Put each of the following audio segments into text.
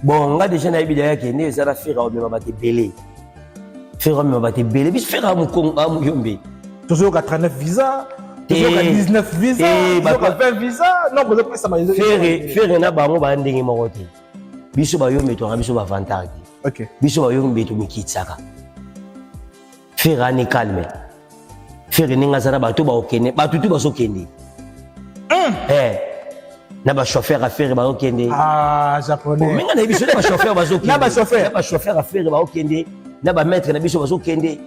bon nga déjà na bidaya ke ne ça la faire au même baté belé faire au même baté belé bis faire am ko am yombe toujours 39 visa toujours 19 visa toujours 20 visa non vous avez ça faire na bango ba ndenge moko te biso ba yombe to biso ba vantage OK biso ba yombe to mikitsaka faire ani calme faire ninga sana ba to ba okene ba tutu ba so kende na ba chauffeur à faire ba okende japonais mais na biso na ba chauffeur ba so kende na ba chauffeur à faire ba okende na ba maître na biso ba so kende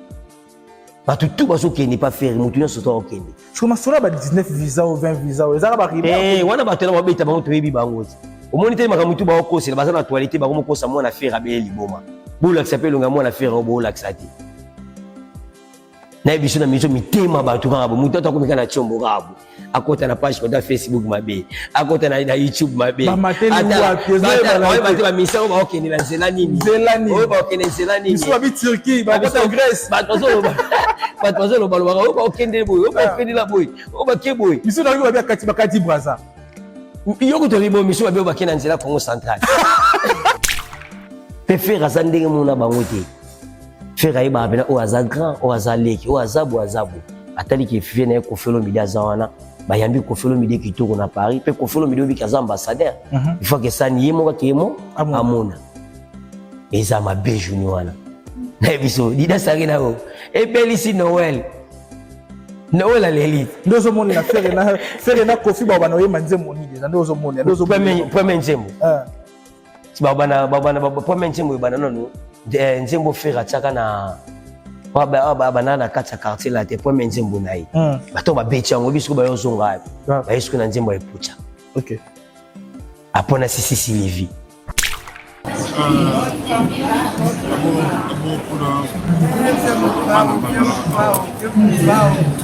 ba tutu ba so kende pas faire mutu nyonso to okende je commence sur ba 19 visa ou 20 visa ezaka ba riba wana ba tela ba beta ba to yebi bango au moins te maka mutu ba okosela ba na toilette ba ko kosa mo na faire abeli liboma bola s'appelle nga mo na faire bo la xati na biso na miso mitema ba to kabo mutu to komika na chombo kabo akota na page kwa Facebook mabe akota na YouTube mabe ba mateli wa pieza ba misa ba okende na nzela nini o ba okende nzela nini biso ba Turquie ba kota Grèce ba tozo ba lo ba okende boy o ba okende la boy o ba ke boy biso na ba kati Brazza yoko to ribo miso ba ba kena nzela Congo central pe faire ça ndenge mona bango te faire ba bena o aza grand o aza leki o azabu atali ki fiene ko felo media zawana bayambi ko felo media kitoko na Paris pe ko felo media bi kaza ambassadeur il faut que ça nié mo ka mo amona eza ma beju ni wana na biso dida sangi na o e belisi Noël à l'élite ndozo moni na faire na kofi ba bana yema nzembo ni déjà ndozo moni premier nzembo si ba bana premier nzembo bana nono nzembo faire ataka na bana na kati ya quartier la te premier nzembo na ye bato ba beti yango biso ba yozonga ba yesu na nzembo ya pucha OK apona sisi levi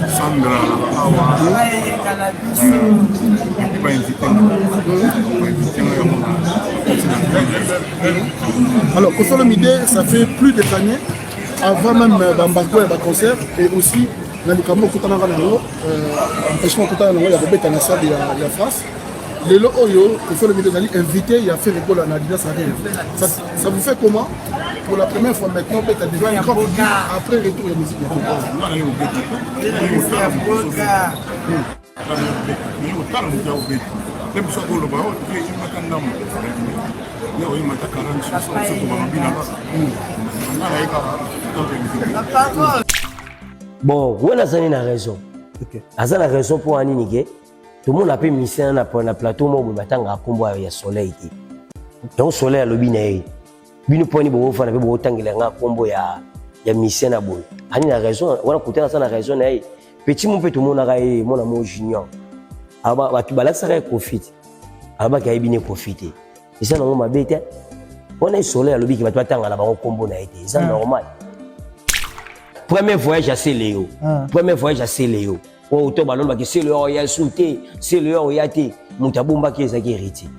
Sandra alors Kofi Olomide, ça fait plus de années avant même d'embarquer à concert et aussi dans le Cameroun empêchement tout à l'heure il y a Robert Tanassa de la France. Le lot Oyo, Kofi Olomide est invité, il a fait l'école à Adidas Arena. Ça vous fait comment? Pour la première fois maintenant, peut-être déjà une fois après retour de la musique. Bon, on a une raison. Aza na raison pour Aninike. Tout le monde a pu misser na plateau mo batanga kombo ya soleil ti. Donc soleil a lobi na yi. Bino poni bo fa na bo tangela nga kombo ya misser na boy. Ani na raison, wana kutana sana raison na yi. Petit mon tout le monde a yi mon amour junior. Aba ba tu balasa ka profite. Aba ka ibine profiter. Et ça non ma bête. On est soleil a lobi ki batwa tangala ba kombo na yi. C'est normal. Premier voyage à Céléo. Premier voyage à Céléo. O auto balon ba ke Céléo ya souté, Céléo ya té, mutabumba ki ezaki héritier.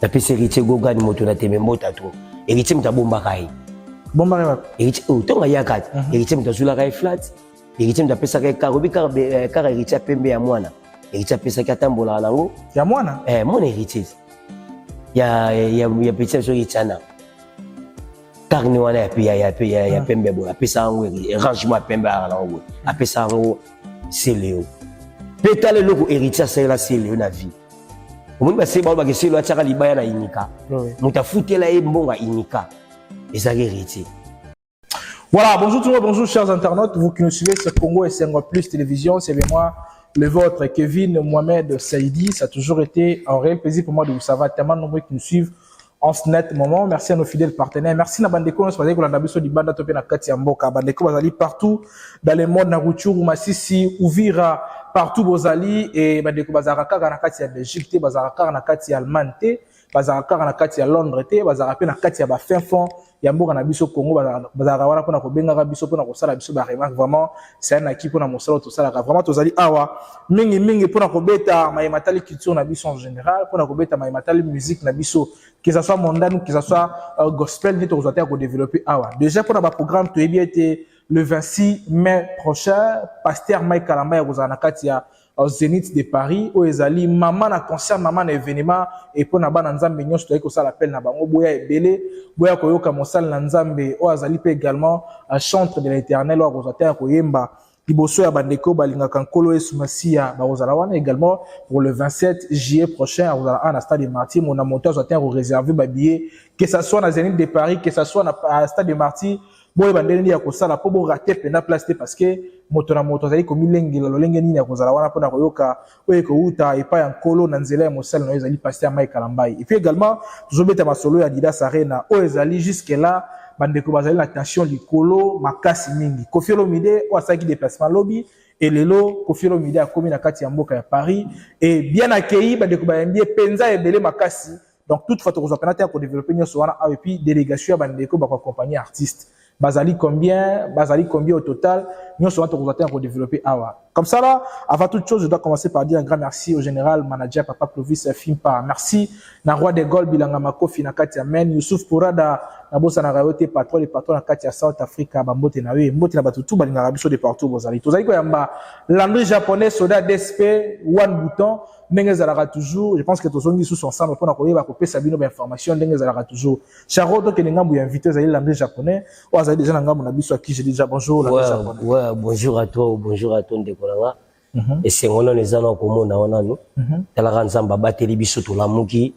Ta pe héritier goga ni moto na te mbota to. Héritier mutabumba kai. Bomba kai. Héritier o to ya kat. Héritier mutazula kai flat. Héritier mutapesa kai karobi kar héritier pembe ya mwana. Héritier pesa ka tambola nango. Ya mwana? Mon héritier. Ya petit so itana. Carne wana ya pembe bo apesa ngo rangement pembe ala ngo apesa ngo Céléo petale loko héritier ça la Céléo na vie omoni ba seba ba ke Céléo ataka libaya na inika mutafutela e mbonga inika ezaki héritier. Voilà, bonjour tout le monde, bonjour chers internautes, vous qui nous suivez sur Congo et Sengo Plus Télévision, c'est bien moi, le vôtre, Kevin Mohamed Saïdi. Ça a toujours été un réel plaisir pour moi de vous savoir, tellement nombreux qui nous suivent en ce net moment. Merci à nos fidèles partenaires. Merci à Bandeko, nous sommes dans la di banda topé na kati ya mboka. Bandeko bazali partout dans le monde, na Rutshuru, Masisi, Uvira, partout bozali et Bandeko bazaraka na kati ya Belgique, bazaraka na kati ya Allemagne, bazaraka na kati ya Londres, bazaraka na kati ya ba fin fond ya mboka na biso Congo, bazaraka wana pona ko benga biso pona ko sala biso ba remarque. Vraiment c'est un acquis pona mosala to sala vraiment tozali awa mingi pona ko beta mayematali culture na biso en général, pona ko beta mayematali musique na biso, que ça soit mondain ou que ça soit gospel, nous devons à développer awa. Déjà pour notre programme, tu es bien été le 26 mai prochain, pasteur Mike Kalamba ya Katia au Zénith de Paris où ezali maman na concert maman na événement et pour na ba na nzambe nyonso to ça l'appel na bango boya ebele boya koyoka mosala na nzambe o azali pe également un chantre de l'Éternel o akozata koyemba liboso ya bandeko balingaka nkolo Yesu Masia bazala wana également pour le 27 juillet prochain à la Stade de Martyrs mon monteur zotin réservé ba billet que ça soit na Zénith de Paris que ça soit na Stade de Martyrs boye bandeni ya kosala po bo rater pena place parce que moto na moto zali ko milengela lolenge nini ya kozala wana pona koyoka oye ko uta epa ya nkolo na nzela ya mosala na ezali pasteur Mike Kalambai et puis également tuzobeta masolo ya Adidas Arena o ezali jusque là bandeko bazali na tension likolo makasi mingi Koffi Olomide o asaki déplacement lobby et lelo Koffi Olomide a komi na kati ya mboka ya Paris et bien accueilli bandeko ba mbie penza ebele makasi donc toute fois to kozapena te ko développer nyoso wana et puis délégation ya bandeko ba accompagner artiste bazali combien au total nous sommes en train de développer awa comme ça là avant toute chose je dois commencer par dire un grand merci au général manager Papa Clovis Fimpa merci na roi de Gol bilanga makofi na kati ya men Youssouf Pourada na bossa na rayote patron les patrons na kati ya South Africa ba mbote na we mbote na batutu balinga biso de partout bozali tozali ko yamba landry japonais soda DSP one bouton ndenge zalaka toujours je pense que tozongi sous ensemble pour na koyeba ko pesa bino ba information ndenge zalaka toujours charoto ke ngambu ya invité zali landry japonais ou azali déjà ngambu na biso qui je dis déjà bonjour landry japonais ouais bonjour à toi ndekolanga et c'est ngolo les ana ko mona wana no talaka nzamba bateli biso to lamuki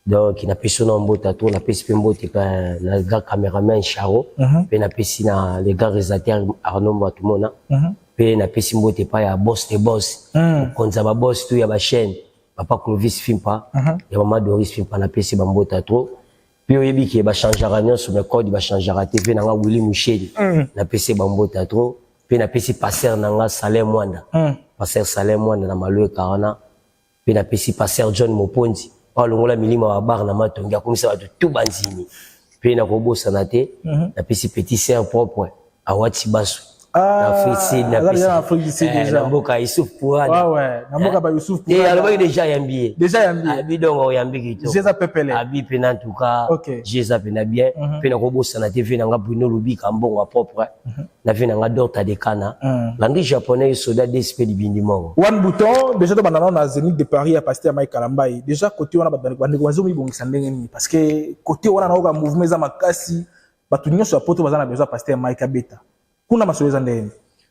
donc na pesona mbota to na pesi mbote ka na ga cameraman Charo pe na pesi na les gars réalisateur Arnaud Matumona pe na pesi mbote pa ya boss de boss konza ba boss tu ya ba chaîne Papa Clovis Fimpa ya Mama Doris Fimpa na pesi ba mbota to pe oyebi ki ba changera nyonso me code ba changera TV na nga Willy Michel na pesi ba mbota to pe na pesi passer na nga Salem Mwanda passer Salem Mwanda na Malue Karana pe na pesi passer John Mopondi pa longola milima wa bar na matongi akomisa batu tout banzini pe na kobosa na te na pesi petit sœur propre awati basu na pesi na mboka Youssouf Pourada ouais na mboka ba Youssouf Pourada et alors déjà yambié abi donc yambi kito Jésus pepele abi pe en tout cas Jésus pe na bien pe na kobosa na TV na nga Bruno Lubika mbongo propre na vie na nga Dorta de Kana landry japonais soda DSP libindimo one bouton déjà to banana na Zénith de Paris à pasteur Mike Kalambai déjà côté wana bande ko nzomi bongisa ndenge ni parce que côté wana na oka mouvement za makasi batu nyonso ya poto bazana besoin pasteur Mike Abeta kuna masoleza ndenge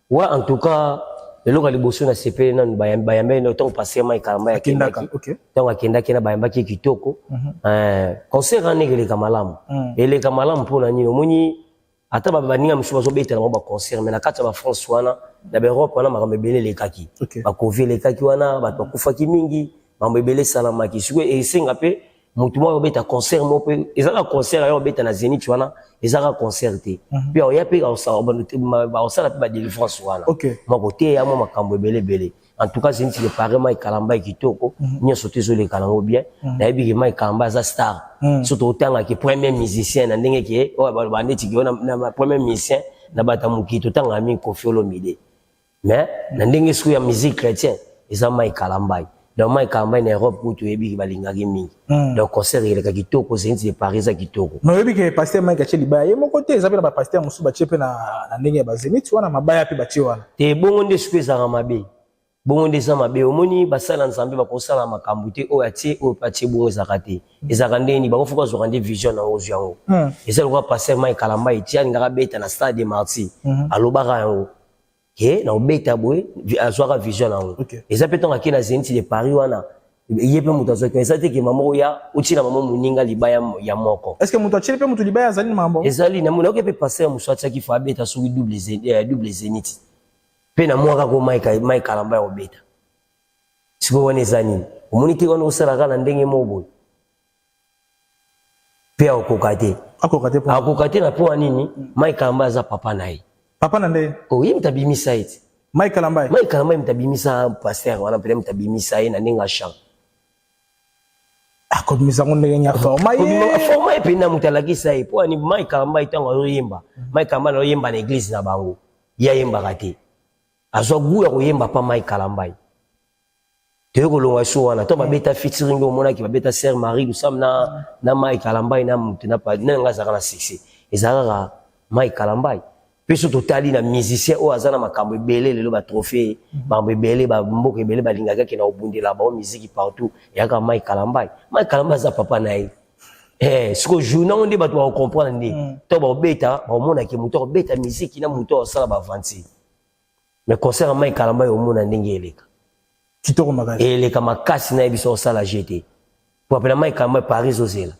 ouais en tout cas le loka liboso na CP na bayambe no tant pasteur Mike Kalambai akendaki tant akendaki na bayamba ki kitoko concert anegele kamalamu ele kamalamu pona nini omoni ata baninga msuba zo betela mo ba concert mais na kati ba France wana na Europe wana makambe belé lekaki ba Covid lekaki wana ba kufaki mingi makambe belé salama ki suwe e singa pe mutu mo beta concert mo pe ezala concert yo beta na Zénith wana ezala concert te puis ya pe ba osala pe ba délivrance wana mo côté ya mo makambe belé en tout cas Zénith de Paris Mike Kalambai kitoko nyoso tezo le kalango bien na yebi ke Mike Kalambai za star surtout tanga ki premier musicien na ndenge ke ba neti ki na premier musicien na bata mukito tanga mi Koffi Olomide mais na ndenge sku ya musique chrétien eza Mike Kalambai donc Mike Kalambai na Europe kutu yebi ki balingaki mingi donc concert ile ka kitoko Zénith de Paris za kitoko no yebi ke pasteur Mike acheli baya ye moko te ezabela ba pasteur musu ba chepe na ndenge ya ba Zénith wana mabaya pe ba chi wana te bongo nde sku za mabe bongo ndeza mabe omoni basala nzambe bakosala makambo te oyo atie oyo patie bongo ezaka te ezaka ndeni bakofuka ozwaka nde vision nango ozwi yango eza lokwa pasteur Mike Kalambai ti alingaka beta na Stade de Martyrs alobaka yango ke na obeta boye azwaka vision nango eza mpe ntango ake na Zénith de Paris wana ye mpe moto azwaki eza te ke mama oya otina mama moninga libaya ya moko est ce que moto acheli mpe moto libaya azali na mambo ezali na mona oke mpe pasteur mosu atiaki fa abeta soki double Zénith pe na mwaka ko Mike Kalambai obeta siko wana eza nini omoni te wana osalaka na ndenge moboye pe akoka te na mpo nini Mike Kalambai aza papa na ye papa na nde ye mutabimisa ye te Mike Kalambai mutabimisa pasteur wana pele mutabimisa ye na ndenge achan akomisa ngo ndenge nya forma ye pe na mutalakisa ye mpo ani Mike Kalambai ntango azoyemba Mike Kalambai azoyemba na église na bango ye ayembaka te azwa gu ya koyemba pa Mike Kalambai te kolonga so wana to babeta featuring omonaki babeta Sœur Marie Lusam na Mike Kalambai na mutu na pa na ngazaka na succès ezalaka Mike Kalambai Peso totali na musicien o azana makambo belé lelo ba trophée makambo belé ba mboka belé ba lingaka ke na obundela ba musique partout yaka Mike Kalambai za papa na ye siko journée on dit ba to comprendre ndi to ba beta ba mona ke muto beta musique na muto sala ba vanti mais concert Mike Kalambai o mona ndenge eleka kitoko makasi eleka makasi na biso sala GT pour appeler Mike Kalambai Paris ozela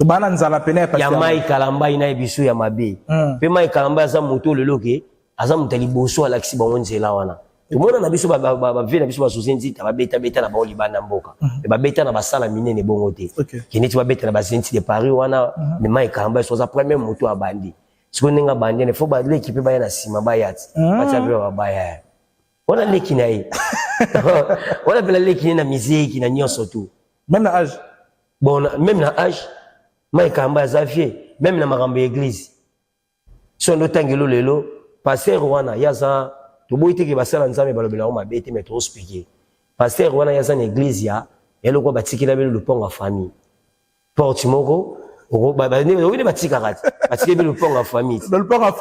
bana nzala pene ya Mike Kalambai na biso ya mabe pe Mike Kalambai aza moto lelo ke aza mutali boso alaxi bango nzela wana tumona na biso ba vena biso ba sosenzi ta ba beta na ba libanda mboka ba beta na ba sala minene bongo te kineti ba beta na ba senti de Paris wana ni Mike Kalambai so za premier moto abandi siko ninga bandi ne fo ba l'équipe ba yana sima ba yati ba chabe ba baya wana leki na yi wana bela leki na musique na nyoso tu même na âge bon même na âge Mike Kalambai Xavier même na makambo église so ndo tangelo lelo pasteur wana yaza to boite ke basala nzambe balobela o mabete mais trop expliquer pasteur wana yaza na église ya eloko batikila belo le pont en famille porte moko o ba ne batika kati batikela le pont en famille le pont en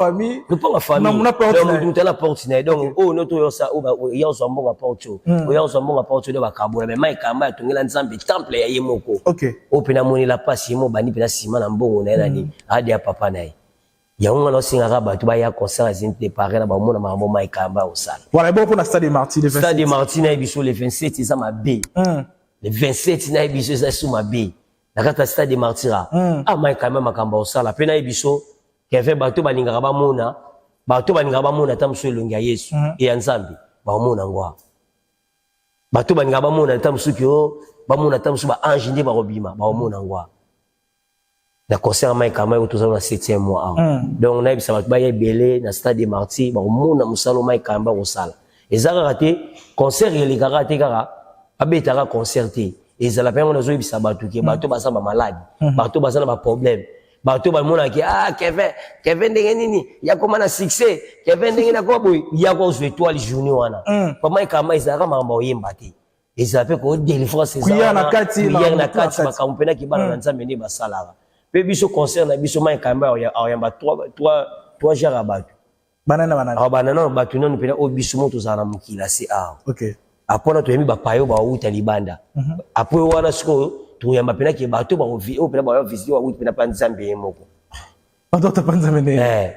famille na porte na porte na donc o no to yosa o ya zo mbonga porte o ya zo mbonga porte de bakabola mais Mike Kalambai tongela nzambe temple ya yemoko o pena moni la passe mo bani pena sima na mbongo na nani hadi ya papa na ye yango na singa ba tu ba ya concert azinte de Paris na ba mona mambo Mike Kalambai au sala voilà bon pour la Stade des Martyrs le 27 Stade des Martyrs na biso le 27 ça ma b le 27 na biso ça sous ma b la kata Stade des Martyrs Mike Kalambai makambo au sala pena biso kefe bato balingaka ba mona tamso elongia Yesu e nzambe ba mona ngwa bato balingaka ba mona tamso kyo ba mona tamso ba ange ndi ba robima ba mona ngwa na concert Mike Kalambai au tozana 7e mois donc na bisa bato ba yebele na Stade des Martyrs ba mona musalo Mike Kalambai au sala ezaka raté concert eleka raté kaka abetaka concerté ezala pe mona zo bisa bato ke bato basamba malade bato basana ba problème bato ba mona ke Kevin ndenge nini ya koma na succès Kevin ndenge na ko boy ya ko zo étoile journée wana pa Mike Kalambai ezaka mamba oyemba te ezala pe ko délivrance ezala na kati bakampena ki bana na nzambe ndi basalaka pe biso concert na biso Mike Kalambai oyamba 3 jours à bato banana bato nanu pena o biso moto za na mukila c'est OK apona to yemi ba payo ba uta libanda apo wana siko to yamba pena ke bato ba o pena ba visiter wa uta pena pa nzambe moko bato ta panza mene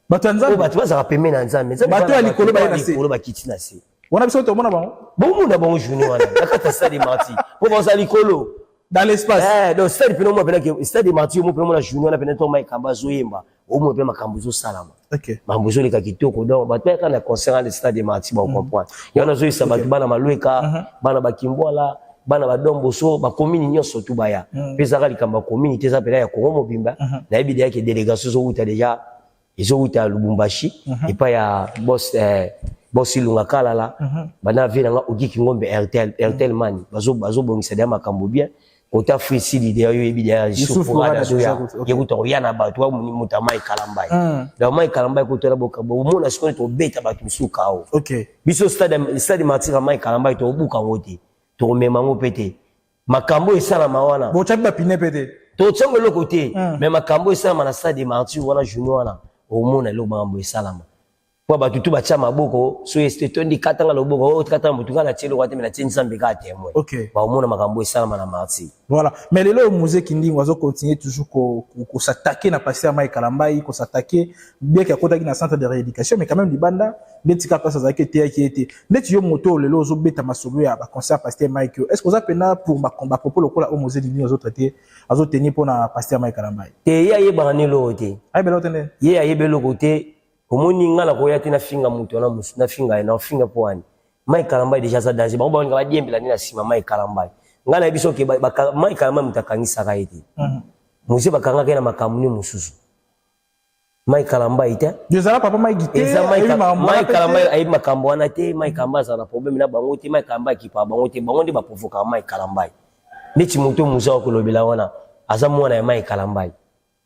bato nzambe bato za pemena na nzambe bato ya likolo ba na se likolo ba kiti na se wana biso to mona bango mona bango journée wana nakata Stade des Martyrs po ba za likolo dans l'espace donc Stade pena mo pena ke Stade des Martyrs mo pena mo na journée wana pena to Mike Kalambai zo yemba o mo pena makambo zo salama OK mambo zo leka kitoko donc bato ya na concert de Stade des Martyrs ba comprendre yana zo isa bato bana malweka bana bakimbola bana badombo so ba commune nyonso tu baya pesa kali kamba communauté za pela ya Kongo mobimba na ebidi yake délégation zo uta déjà izo uta Lubumbashi et pas ya boss Ilunga Kalala bana vina nga Ogiki Ngombe RTL man bazo bongisa de makambo bien kota free city de yo ebidi ya Sufura zo ya yekuto yana bato wa muta Mike Kalambai da Mike Kalambai ko tola boka bo mona sikoni to beta bato musuka o OK biso Stade Martyrs Mike Kalambai to buka ngoti to mema ngo pete makambo esala mawana bo chabi ba pine pete to tsongo le côté mais makambo esala na Stade Martyrs wana journée wana o mona lo makambo esala kwa bato tu bacha maboko so este tondi katanga loboko o katanga mutuka na chelo kwate na chenza mbeka témoin OK ba mona makambo esala na Martyrs voilà mais lelo musée Kinding wazo continuer toujours ko s'attaquer na passer Mike Kalambai ko s'attaquer bien qu'il y a kota na centre de rééducation mais quand même libanda netika pasa za kete qui était net yo moto lelo zo beta masolo ya ba concert passer Mike est-ce que vous appena pour ba combat propos lokola au musée Kinding wazo traiter wazo tenir pour na passer Mike Kalambai te ya yeba ni lote ay belo tene ye ya yebelo côté omoni ngala ko yati na finga mutu na musu na finga na finga poani Mike Kalambai déjà za danger ba nga badiembela ni na sima Mike Kalambai ngala biso ke Mike Kalambai mutakangisa kaiti muzi bakanga kena makamuni mususu Mike Kalambai ite jezala papa Mike gite Mike Kalambai ayi makambo wana te Mike Kalambai za na problème na bango te Mike Kalambai ki pa bango te bango ndi ba provoka Mike Kalambai neti mutu muza ko lobela wana azamu na Mike Kalambai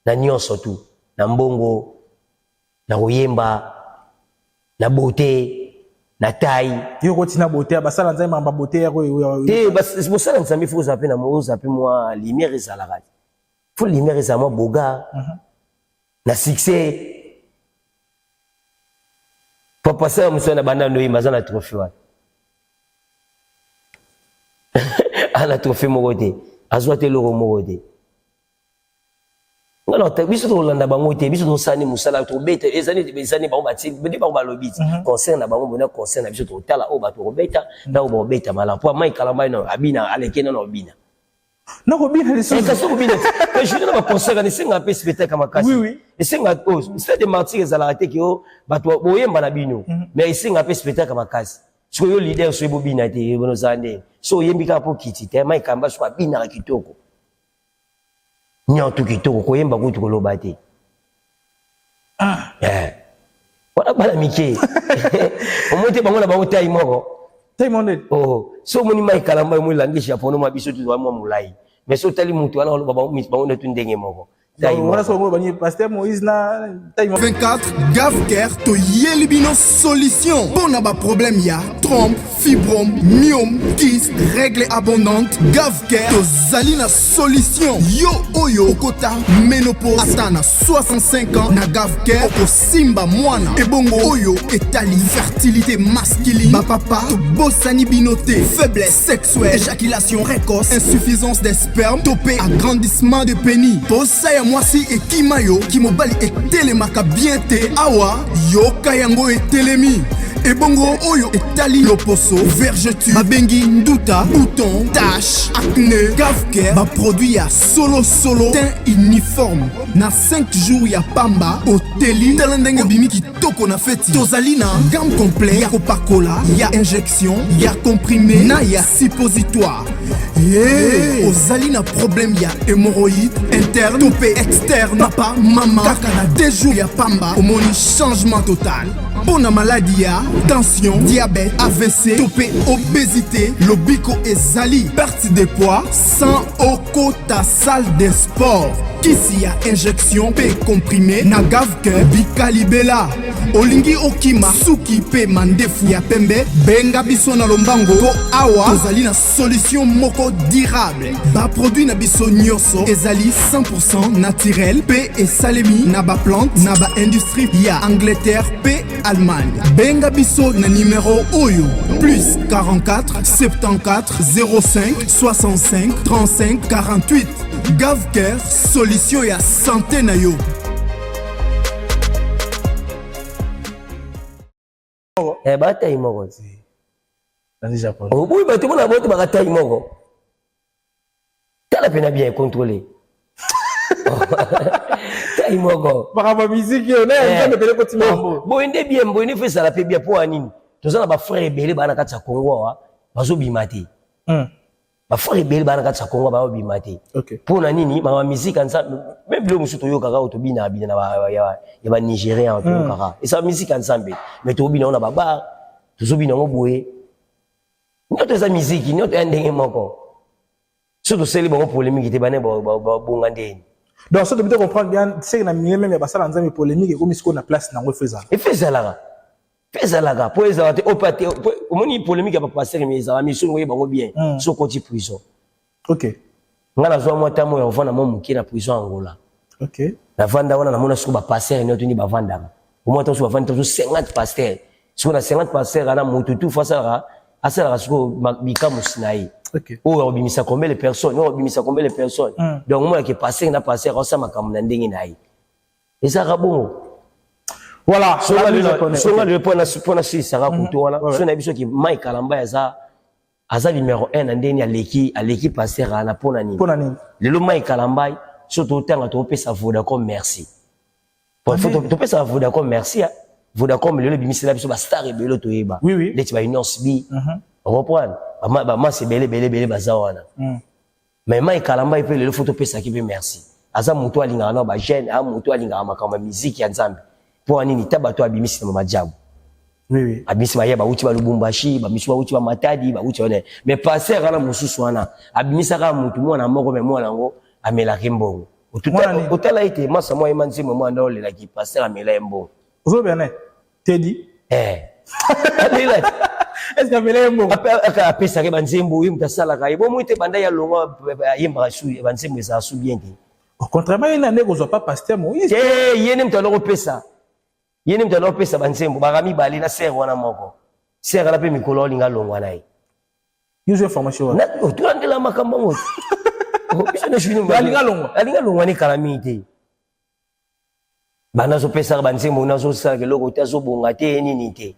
na nyonso tu na mbongo na oyemba na beauté na taille yo kotina beauté basala nzai mamba beauté yako te bas bosala nzambi faut zapper na mo zapper moi lumière ezalaka faut lumière ezama boga na succès Papa ça muso na banda ndoyi mazana trophée wa. Ala trophée mogote. Azwate loro mogote. Ngalo ta biso to landa bango te biso to sani musala to beta ezani bango bati bende bango balobiti concert na bango bona concert na biso to tala o bato beta na o beta mala po mai kalamba no abina alekena no bina. Non, Robin, les choses. Mais je ne pas concert ni singa pe spectacle kama kasi. Oui, oui. Et singa cause, c'est des martyrs za la arrêté ki o bato boyemba na bino. Mais singa pe spectacle kama kasi. So yo leader so bobina te bono zande. So yembi ka po kiti te mai kamba so bina kitoko. Nyoto kitoko ko yemba ko to loba te. Wala bala mike. Omote bango na bango tai moko. Oh, so moni mai kalamba mo language japonais mo biso tu mo mulai. Mais so tali mutu ana lo baba mi bango na tu ndenge moko. Voilà so mo bani pasteur Moïse na 24 Gavker to yelibino solution. Bon ba problème ya trompe, fibrome, myome, kyste, règle abondante. Gavker to zalina solution. Yo oyo kota ménopause atana 65 ans na Gavker oko simba mwana. Ebongo oyo etali fertilité masculine. Ba papa to bosani binoté, faiblesse sexuelle, éjaculation précoce, insuffisance des spermes, topé agrandissement de pénis. Posaya mwasi et kimayo kimobali etelemaka bien te awa yoka yango etelemi ebongo oyo etali loposo vergeture babengi nduta bouton tache acné Gavker ba produit ya solo teint uniforme na 5 jours ya pamba oteli talendenge bimi kitoko na feti tozali na gamme complet ya kopakola ya injection ya comprimé na ya suppositoire ozali na problème ya hémorroïde interne topé externe papa mama kaka na 2 jours ya pamba omoni changement total Bona maladie ya tension, diabète, AVC, topé, obésité, lobiko ezali, perte de poids, sans okota salle de sport. Kisi ya injection pe comprimé na Gavker bikalibela olingi okima suki pe mandefu ya pembe benga biso na lombango to awa tozali na solution moko durable ba produit na biso nyonso ezali 100% naturel pe esalemi na ba plante na ba industrie ya Angleterre pe Allemagne benga biso na numéro oyo plus 44 74 05 65 35 48 Gavker, solution ya santé na yo. Bataille moko. Dans le Japon. Oui, bah tout le monde a voté bataille moko. T'as la peine à bien contrôler. Taille moko. Par ma musique, on est en train de continuer. Bon, inde bien, bon, il fait ça la fait bien pour anine. Tous ça, ba frère belé ba na katsa Congo wa, bazo bimate. Ba frère belé ba na katsa Congo ba bimate. OK. Pour na nini, ma musique ensemble, même le musu to yo kaka to bina bina na ya ba Nigérien to kaka. Et ça musique ensemble. Mais to bina on a baba, to zo bina ngo boye. Nyoto za musique, nyoto ndenge moko. Surtout celle bon polémique était bané ba bongande. Donc ça tu peux comprendre bien, c'est que na même ba sala nzambe polémique comme ce qu'on a place na ngo feza. Et feza là. Feza là pour les avoir opate au moni polémique ba passer mais ça mission ngoye bango bien. So koti prison. OK. Ngala zo moi tamo ya vana mo muki na prison Angola. OK. Na vanda wana na mona so ba passer ne tuni ba vanda. Au moins to so ba vanda to 50 pasteur. So na 50 pasteur ana mututu fasara asala so bika musinai. OK. Oh, on bimisa combien de personnes? On bimisa combien de personnes? Donc moi qui passer na passer ça ma comme ndenge naï. Et ça rabon. Voilà, so le point na si ça raconte voilà. So na biso qui Mike Kalamba ya za numéro 1 na ndeni aleki passer na pona nini. Pona nini. Le Mike Kalamba surtout tanga to pesa Vodacom merci. Pour faut to pesa Vodacom merci. Vodacom le bimisa la biso ba star et belo to yeba. Oui oui. Les tu va une bi. Reprendre. Bah c'est belé bazawana. Mais Mike Kalamba il peut le photo pesa qui peut merci. Aza muto alinga na ba jeune, a muto alinga makamba musique ya Nzambe. Pour anini tabato abimisi na majabu. Oui oui. Abimisi ba yeba uti ba Lubumbashi, ba misu ba uti ba Matadi, ba uti one. Mais passer kana mususu wana. Abimisa ka mutu mwana moko me mwana ngo amela kimbongo. Otala ite masa moi manzi mo mwana ole la ki passer amela mbongo. Ozo bien Teddy. Est-ce qu'il y avait un mot? Après ça, il y a un mot, il y a un mot, il y a un mot, il y a un mot, contrairement, il y a un mot, pas pasteur Moïse. Il y a un mot, yene mtu anopesa bansembo bakami bali na ser wana moko ser ala pe mikolo linga longwa naye Use information. na tulandela makambo ngoto biso na shinu alinga longwa ni calamité bana zo pesa bansembo na zo sala ke loko tazo bonga te nini te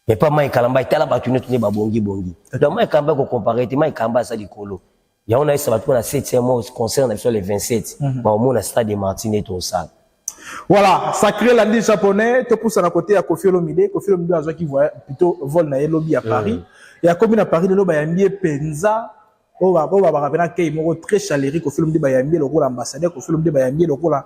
mais pas mai kalamba itala batu ne tuni babongi bongi donc mai kamba ko comparer te mai kamba sa likolo ya on a ça va na 7e mois concerne sur les 27 ba au na stade de Martinet au ça. Voilà, sacré lundi japonais, te pousse à côté à Koffi Olomide. Koffi Olomide a qui voit plutôt vol na lobby à Paris. Et à combien à Paris le lobby a mis Penza. On va rappeler qu'il est très chaleureux. Koffi Olomide a mis le rôle ambassadeur. Koffi Olomide a mis le rôle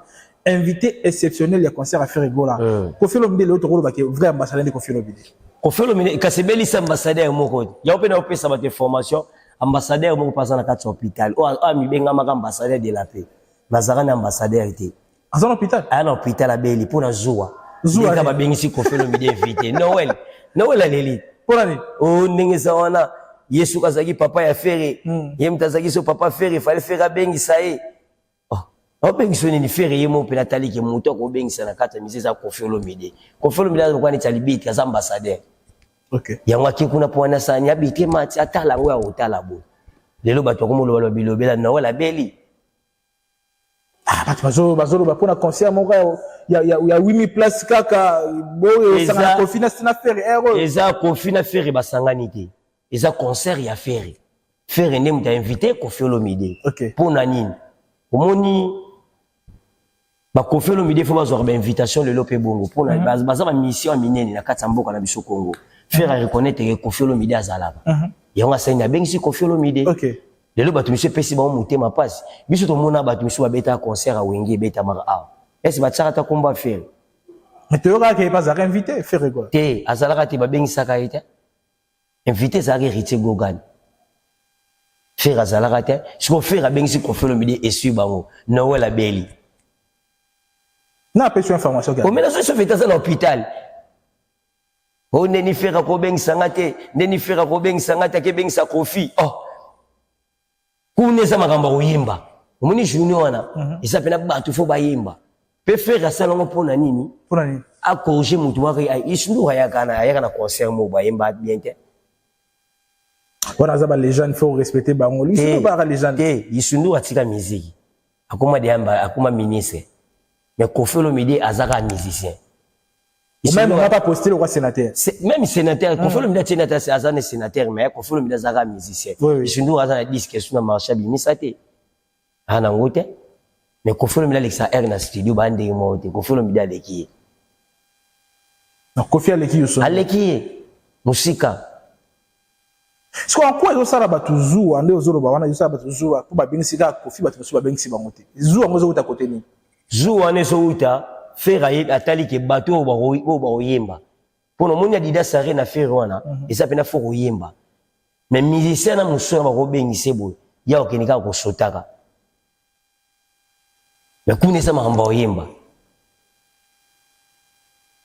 invité exceptionnel. Il y a concert à faire rigola. Koffi Olomide l'autre rôle qui est vrai ambassadeur de Koffi Olomide. Koffi Olomide, quand c'est belle ambassadeur moko. Il y a open ça va formation ambassadeur moko passe dans 4 hôpital. Oh ah mi benga maka ambassadeur de la paix. Nazarane ambassadeur était. À son hôpital? À un hôpital à Beli pour la Zoua. Zoua. Il y a bien ici Koffi Olomide invité. Noël. Noël à l'élite. Pour l'année. Oh, n'engezawana. Yesu kazaki papa ya ferry. Yem tazaki so papa ferry. Fallait faire à bengi ça y est. Oh. On peut que ni ferry yemo pe Nathalie qui monto ko bengi ça na kata miseza Koffi Olomide. Koffi Olomide ko ni talibiti as ambassadeur. OK. Yango akikuna pona sa nyabite mati atala ngo ya otala bo. Lelo bato ko molo bilobela Noël à Beli. Ah, bazo pour un concert mon gars il y a 8000 places kaka boye ça na Koffi na faire erreur eza Koffi na faire basangani te eza concert ya faire ne muta invité Koffi Olomide OK pour nani omoni ba Koffi Olomide faut bazwa ba invitation lelo pe bongo pour na baza ba mission minene na kati mboka na biso Congo faire reconnaître que Koffi Olomide azalaba yango asenya bengi Koffi Olomide OK lelo bato monsieur pesi ba motema passe biso to mona bato monsieur babeta concert a wenge beta mara a est-ce ba tsaka ta combat faire mais tu auras que pas invité faire quoi te azalaka te ba bengi saka ita invité zaki Ritier Gogan faire azalaka te so faire bengi Koffi Olomide et sur bango Noël à Beli na pêche information o mena so fait ça dans l'hôpital o neni faire ko bengi sangate neni faire ko bengi sangate ke bengi sa Koffi oh kuneza makamba oyimba omoni journée wana isa pena batu fo bayimba pe faire ça longo pona nini a corriger mutu waka isundu hayakana concert mo bayimba bien te wana za ba légende faut respecter bango lui c'est pas légende te isundu atika musique akoma diamba akoma ministre mais Koffi Olomide azaka musicien même on va pas poster le roi sénateur même sénateur Koffi Olomide sénateur c'est azane sénateur mais Koffi Olomide azaka musicien isundu azana disque sur na marché bimisa te ana ngote mais Koffi Olomide alexa air na studio bande mo te Koffi Olomide aleki non Koffi aleki yo so aleki musika ce qu'on quoi yo sala batuzu ande ozoro ba wana yo sala batuzu pour ba bingisi ka Koffi batuzu ba bingisi ba ngote zu ngozo uta côté ni zu wane so uta faire ayi atali ke bato ba oyemba pono monya dida sare na faire wana esa pena fo oyemba mais musicien na musoro ba ko bengise boy ya okenika ko sotaka mais kunesa mahamba oyemba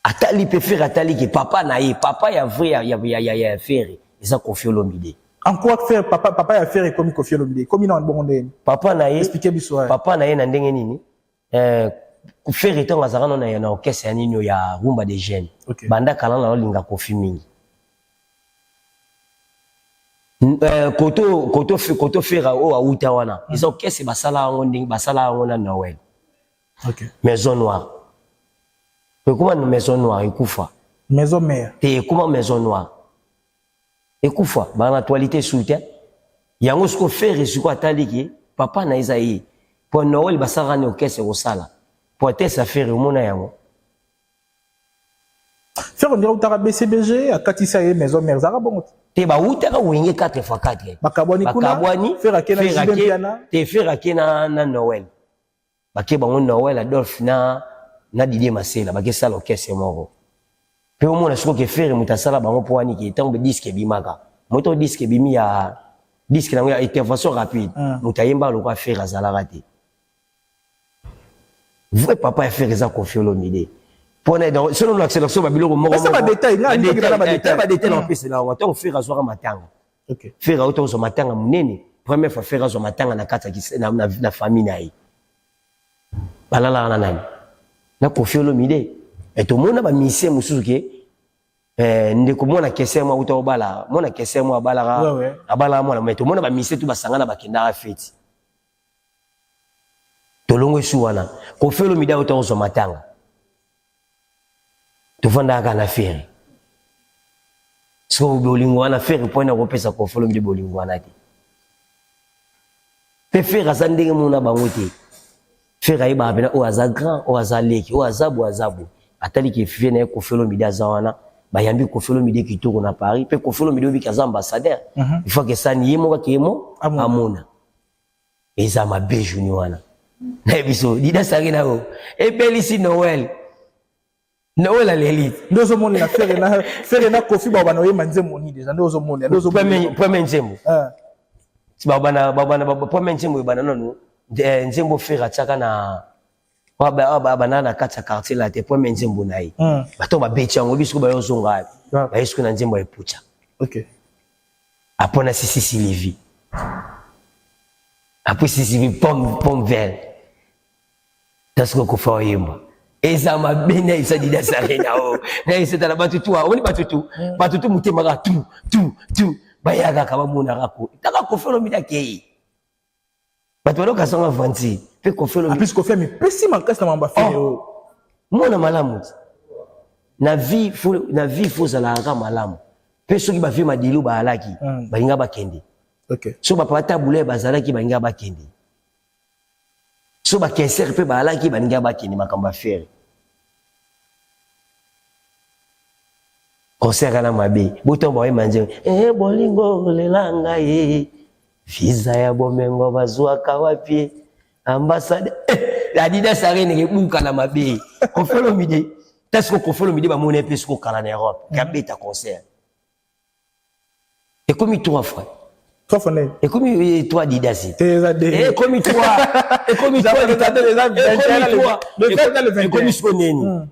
atali pe faire atali ke papa na ye papa ya vrai ya faire esa Koffi Olomide en quoi faire papa ya faire comme Koffi Olomide comme non bon ndeni papa na ye expliquer biso papa na ye na ndenge nini faire etonga azaka na na orchestre ya nini ya rumba de jeunes banda kala na olinga Koffi mingi koto faire o auta wana eza orchestre basala ngo ndingi basala ngo na Noël OK maison noire comment maison noire ekufa maison mère te comment maison noire ekufa bana toilette soutien yango siko faire siko ataliki papa na Isaïe pour Noël basara ne orchestre ko sala pour te sa faire mona yango faire on dirait utara BCBG à Katissa et maison mère zara bon te ba utara wenge 4x4 bakabwani kuna faire akena jibiana te faire akena na Noël bake bango Noël Adolphe na Didier Masela bake sala orchestre moko pe au moins siko ke faire mutasala bango po ani ki tango disque bimaka moto disque bimi ya disque nango ya intervention rapide mutayemba lokwa faire azala raté vrai papa a fait ça Koffi Olomide pour dans selon l'accélération babilo moko ça va détail na détail en plus là on va faire azwa matanga OK faire auto zo matanga munene première fois faire zo matanga na kata na famille na ye balala na nani na Koffi Olomide Et tout le monde a mis ses mousses qui ndeko mona kese moi uta obala mona kese moi abala abala moi mais tout le monde a mis tout basanga na bakenda fete tolongo suwana ko felo mida uta ozo matanga to vanda ka na fere so bolingo wana fere point na kopesa ko felo mida bolingo wana ti pe fere azandenge mona bangote fere aiba abena o aza grand o aza leki o azabu atali ki fie na ko felo mida zawana bayambi ko felo mida kitoko na Paris pe ko felo mida bi kaza ambassadeur il faut que ça ni mo ka kemo amona eza mabe juni wana na biso dida sari na o e belisi Noël à l'élite ndozo moni na fere na kofi ba bana oyema nzembo ni déjà ndozo moni ndozo premier nzembo ti ba bana premier nzembo bana nono nzembo fere ataka na bana na kati ya quartier la te premier nzembo na yi bato ba beti yango biso ba yozonga ba yesu na nzembo epucha OK apona sisi levi après sisi pomme vert tasko ko fa yemba eza mabena isa dida sarena o na iseta na batutu oni batutu mutema ga tu bayaga kaba muna rako taka ko felo mida kei batu ndo kasonga vanti pe ko felo plus ko fe mi pesi mankasa mamba fele o mona malamu na vie faut la ga malamu pe soki ba vie madilu ba alaki ba inga ba kende OK so ba pata bule ba zalaki ba inga ba kende so ba keser pe ba alaki ba inga ba kende makamba fere concert na mabe boto ba manje bolingo lelanga visa ya bomengo bazuaka wapi ambassade adida sarene ke buka na mabe ko felo midi tasko ko felo midi ba mona pe sko kala na Europe kabeta concert et comme 3 fois et comme 3 didasi et comme 3 et comme 3 et comme ce qu'on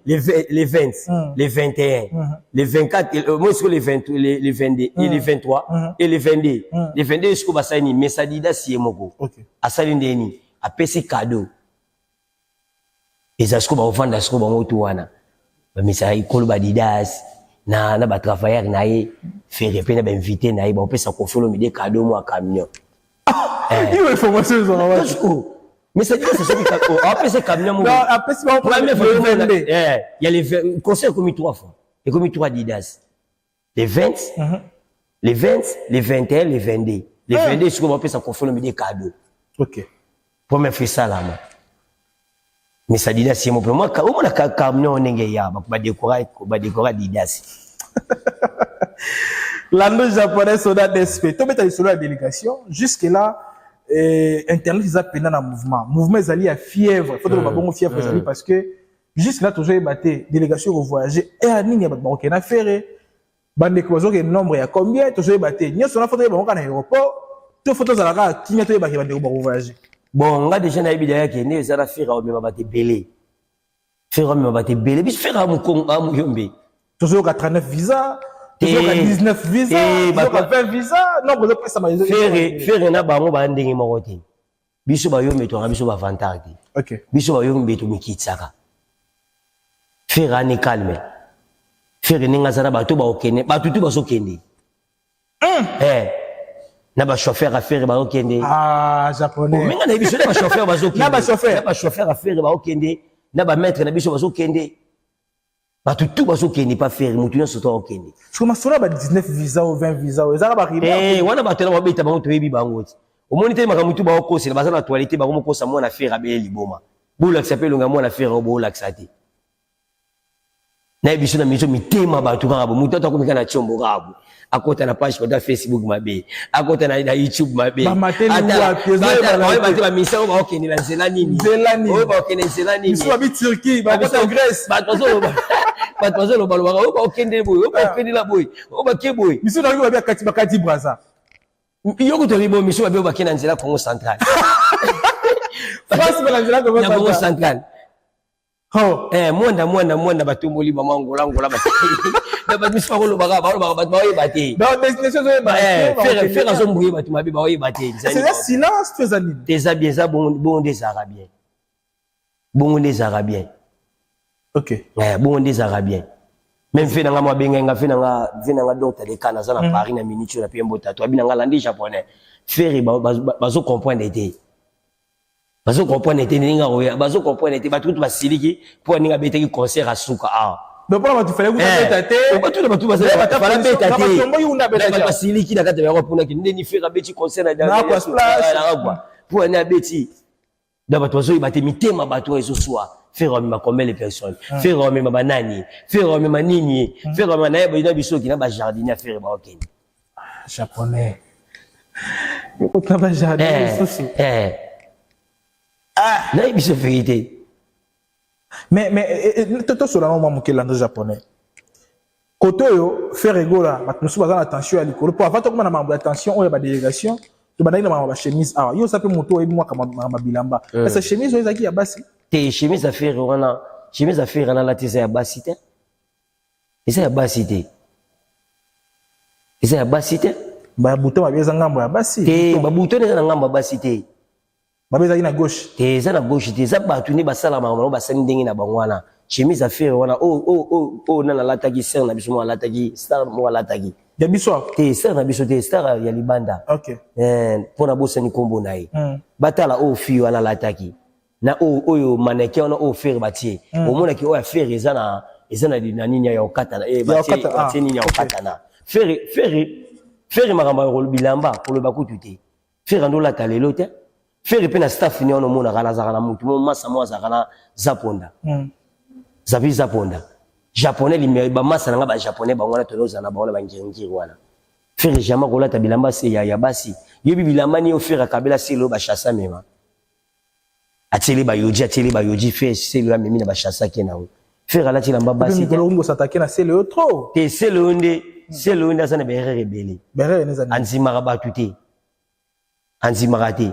les 20 les 21 les 24 moi ce les 20 les 22 et les 23 et les 22 les 22 ce qu'on va saini mais ça didasi emoko asali ndeni apesi cadeau et ça ce qu'on va vendre ce qu'on va moto wana ba misa ikolo ba didasi na ba travailleur na ye faire pe na ba invité na ye ba opesa ko folo mi de cadeau mo camion il information zo na mais c'est ça c'est que on opesa camion mo non apesi ba il y a les conseils comme 3 fois et comme 3 didas les 20 les 20 les 21 les 22 les 22 ce qu'on opesa ko folo mi de cadeau OK première fois ça là mais ça dit c'est mon pour moi comment la camion nenge ya ba décorer didas l'anneau japonais soda d'esprit to beta sur la délégation jusque là internet ils a peine dans mouvement ezali à fièvre faut que ba bongo fièvre ezali parce que jusque là toujours baté délégation voyager et aninga ba OK na faire bande ko zo ke nombre ya combien toujours baté nyoso na photo ba bongo na aéroport to photo za la kinya to ba ke bande ko voyager bon nga déjà na ibida yake ne zara fira o meba bate belé fira meba bate belé bis fira mu kongo amu yombe toujours 39 visa toujours 19 visa toujours 20 visa non vous avez ça ma fere na bango ba ndenge moko te biso ba yombe to biso ba vantage OK biso ba yombe to mikitsaka fera ni calme fere ninga zara ba to ba okene ba tutu ba so kende na ba chauffeur à faire ba okende japonais menga na biso na ba chauffeur ba zo kende na ba chauffeur à faire ba okende na ba maître na biso ba zo kende ba tutu ba zo kende pas faire mutu nyonso to okende comment cela ba 19 visa ou 20 visa ou ezaka ba riba wana ba tena ba beta ba to yebi bango ti o moni te makamutu ba okosi ba za na toilette ba ko mokosa mo na faire be liboma bula s'appelle nga mo na faire bo la xati na biso na miso mitema ba to ka bo mutu to ko mikana chombo rabu akota na page kwa Facebook mabe akota na YouTube mabe ba misa ba okende na zela nini ba okende zela nini biso ba Turquie ba kota Grèce ba tozo ba lo ba okende boy ba okende la boy ba ke boy biso na ba kati Brazza yoko to libo miso ba kena nzela Congo central France ba nzela Congo central oh mwanda batumboli ba mangola ba ba miso ko lo ba yebate dans destination zo yebate faire zo mbouye batu mabe ba yebate c'est là silence tu as des bien ça bon des arabiens OK. Bon des arabiens. Même fait dans ma benga fait dans docteur de Canada na Paris na minute na pembo tato abi na landi japonais. Faire bazo comprendre été. Bazo comprendre été ninga roya, bazo comprendre été ba tout ba siliki pour ninga beteki concert à Suka. Donc pour tu fallait vous tater. Ba tout ba tout ba fala betater. Ba siliki na kata ba pour na ni faire beti concert na pour na beti. D'abord toi zo ibate mitema bato ezo soir. Faire ma combien de personnes, faire ma banani, faire ma nini, faire ma naïe, il y a des choses qui n'ont pas jardinier à faire marocain. Japonais. Il faut pas jardinier. Naïe, il se vérité. Mais toi sur la norme moi qui japonais. Côté yo faire rigola, maintenant sous bazar attention à l'école. Pour avant comment na attention, on y a des délégations. Tu vas na ma chemise. Ah, yo ça peut moto et moi comme ma bilamba. Parce que chemise yo ezaki ya basi. Tes chemises à faire la tise ya basité. Et ça ya basité. Et ça ya basité. Ba bouton ba beza ngambo ya basi. Te ba bouton na ngambo basité. Ba beza na gauche. Te za na gauche te za ba tuni ba sala ma ba sani ndenge na bangwana. Chemise à faire wana na lataki ser na biso mo lataki star mo lataki. Ya biso. Te ser na biso te star ya libanda. OK. Pona bosa ni kombo nae. Batala fi wana lataki. Na oyo maneke ona faire batie omona ki oya faire ezana nini ya okata na batie nini ya okata na faire magamba rolo bilamba polo bakutu te faire ndo la talelo te faire pe na staff ni ono mona kana zakana mutu mo masa mo zakana zaponda zapi zaponda japonais li ba masa nga ba japonais ba ngona toloza na ba ona ba ngiri wana faire jama kola ta bilamba se ya basi yebi bilamba ni o faire kabela selo ba chassa mema ateli ba yoji fait c'est le mimi na ba chassa kenao faire la tila mbaba si kolongo s'attaquer na c'est le trop te c'est le onde ça na bere rebelle bere neza anzimara batute anzimarate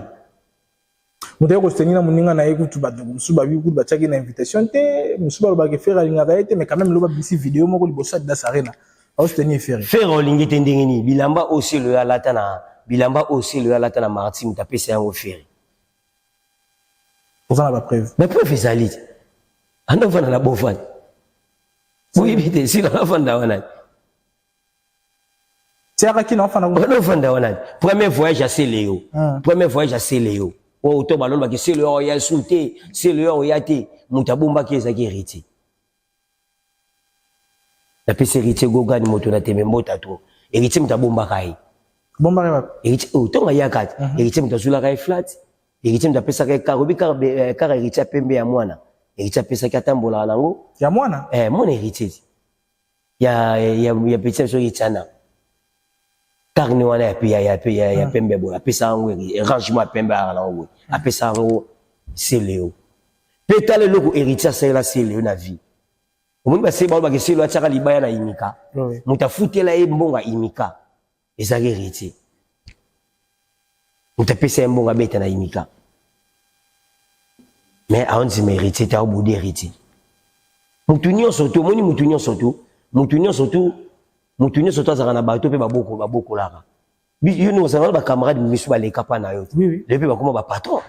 mutaya ko stenina muninga na yeku tuba musuba bi ku ba tchaki na invitation te musuba ba ke faire alinga gaete mais quand même loba bisi vidéo moko libosa da sarena au stenir faire olingi te ndengeni bilamba aussi le alata na marti mutapesa yango faire pour ça na ba preuve mais preuve ezali ando fana na bofani oui bite si na fanda wana tiara ki na fana ando fanda wana premier voyage à Céléo o to balon ba ki Céléo ya souté Céléo ya te mutabomba ki ezaki héritier la pese héritier goga ni moto na temembo tato héritier mutabomba kai bomba ba héritier o to ya kat héritier mutazula kai flat héritier mutapesa kai karobi kar héritier pembe ya mwana héritier pesa ki atambola nango ya mwana mon héritier ya petit so yitana karni wana ya pembe bo apesa ngo rangement pembe ala ngo apesa ngo Céléo petale loko héritier ça Céléo na vie omoni ba se ba ke Céléo ataka libaya na imika mutafutela mbonga imika ezaki héritier mutapesa mbonga beta na imika mais on dit héritier ta obo héritier mutunyo surtout azana bato pe baboko laka yo no sana ba camarade misu ba leka pa na yo lepe ba koma ba patron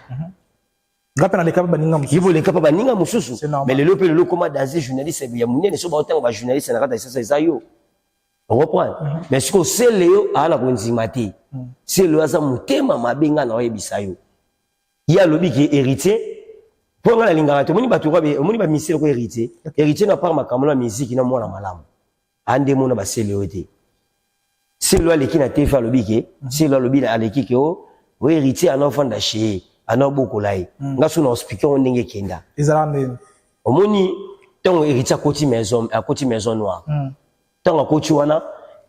ngape na leka pa baninga mususu yibo leka pa baninga mususu mais le koma dans journaliste ya munene so ba otango ba journaliste na kata sasa ezayo on reprend mais ce que Céléo ala ko nzimati Céléo asa mutema mabenga na oyebisa yo ya lobi ki héritier pour nga la lingara to moni bato moni ba misile ko héritier na par makamala musique na mwana malamu ande mona ba Céléo te Céléo aleki na tefa lobike Céléo lobi aleki ke o héritier ana fanda chez ana bokolai nga suna speaker on ndenge kenda ezalande omoni tant héritier akoti maison noire tant akoti wana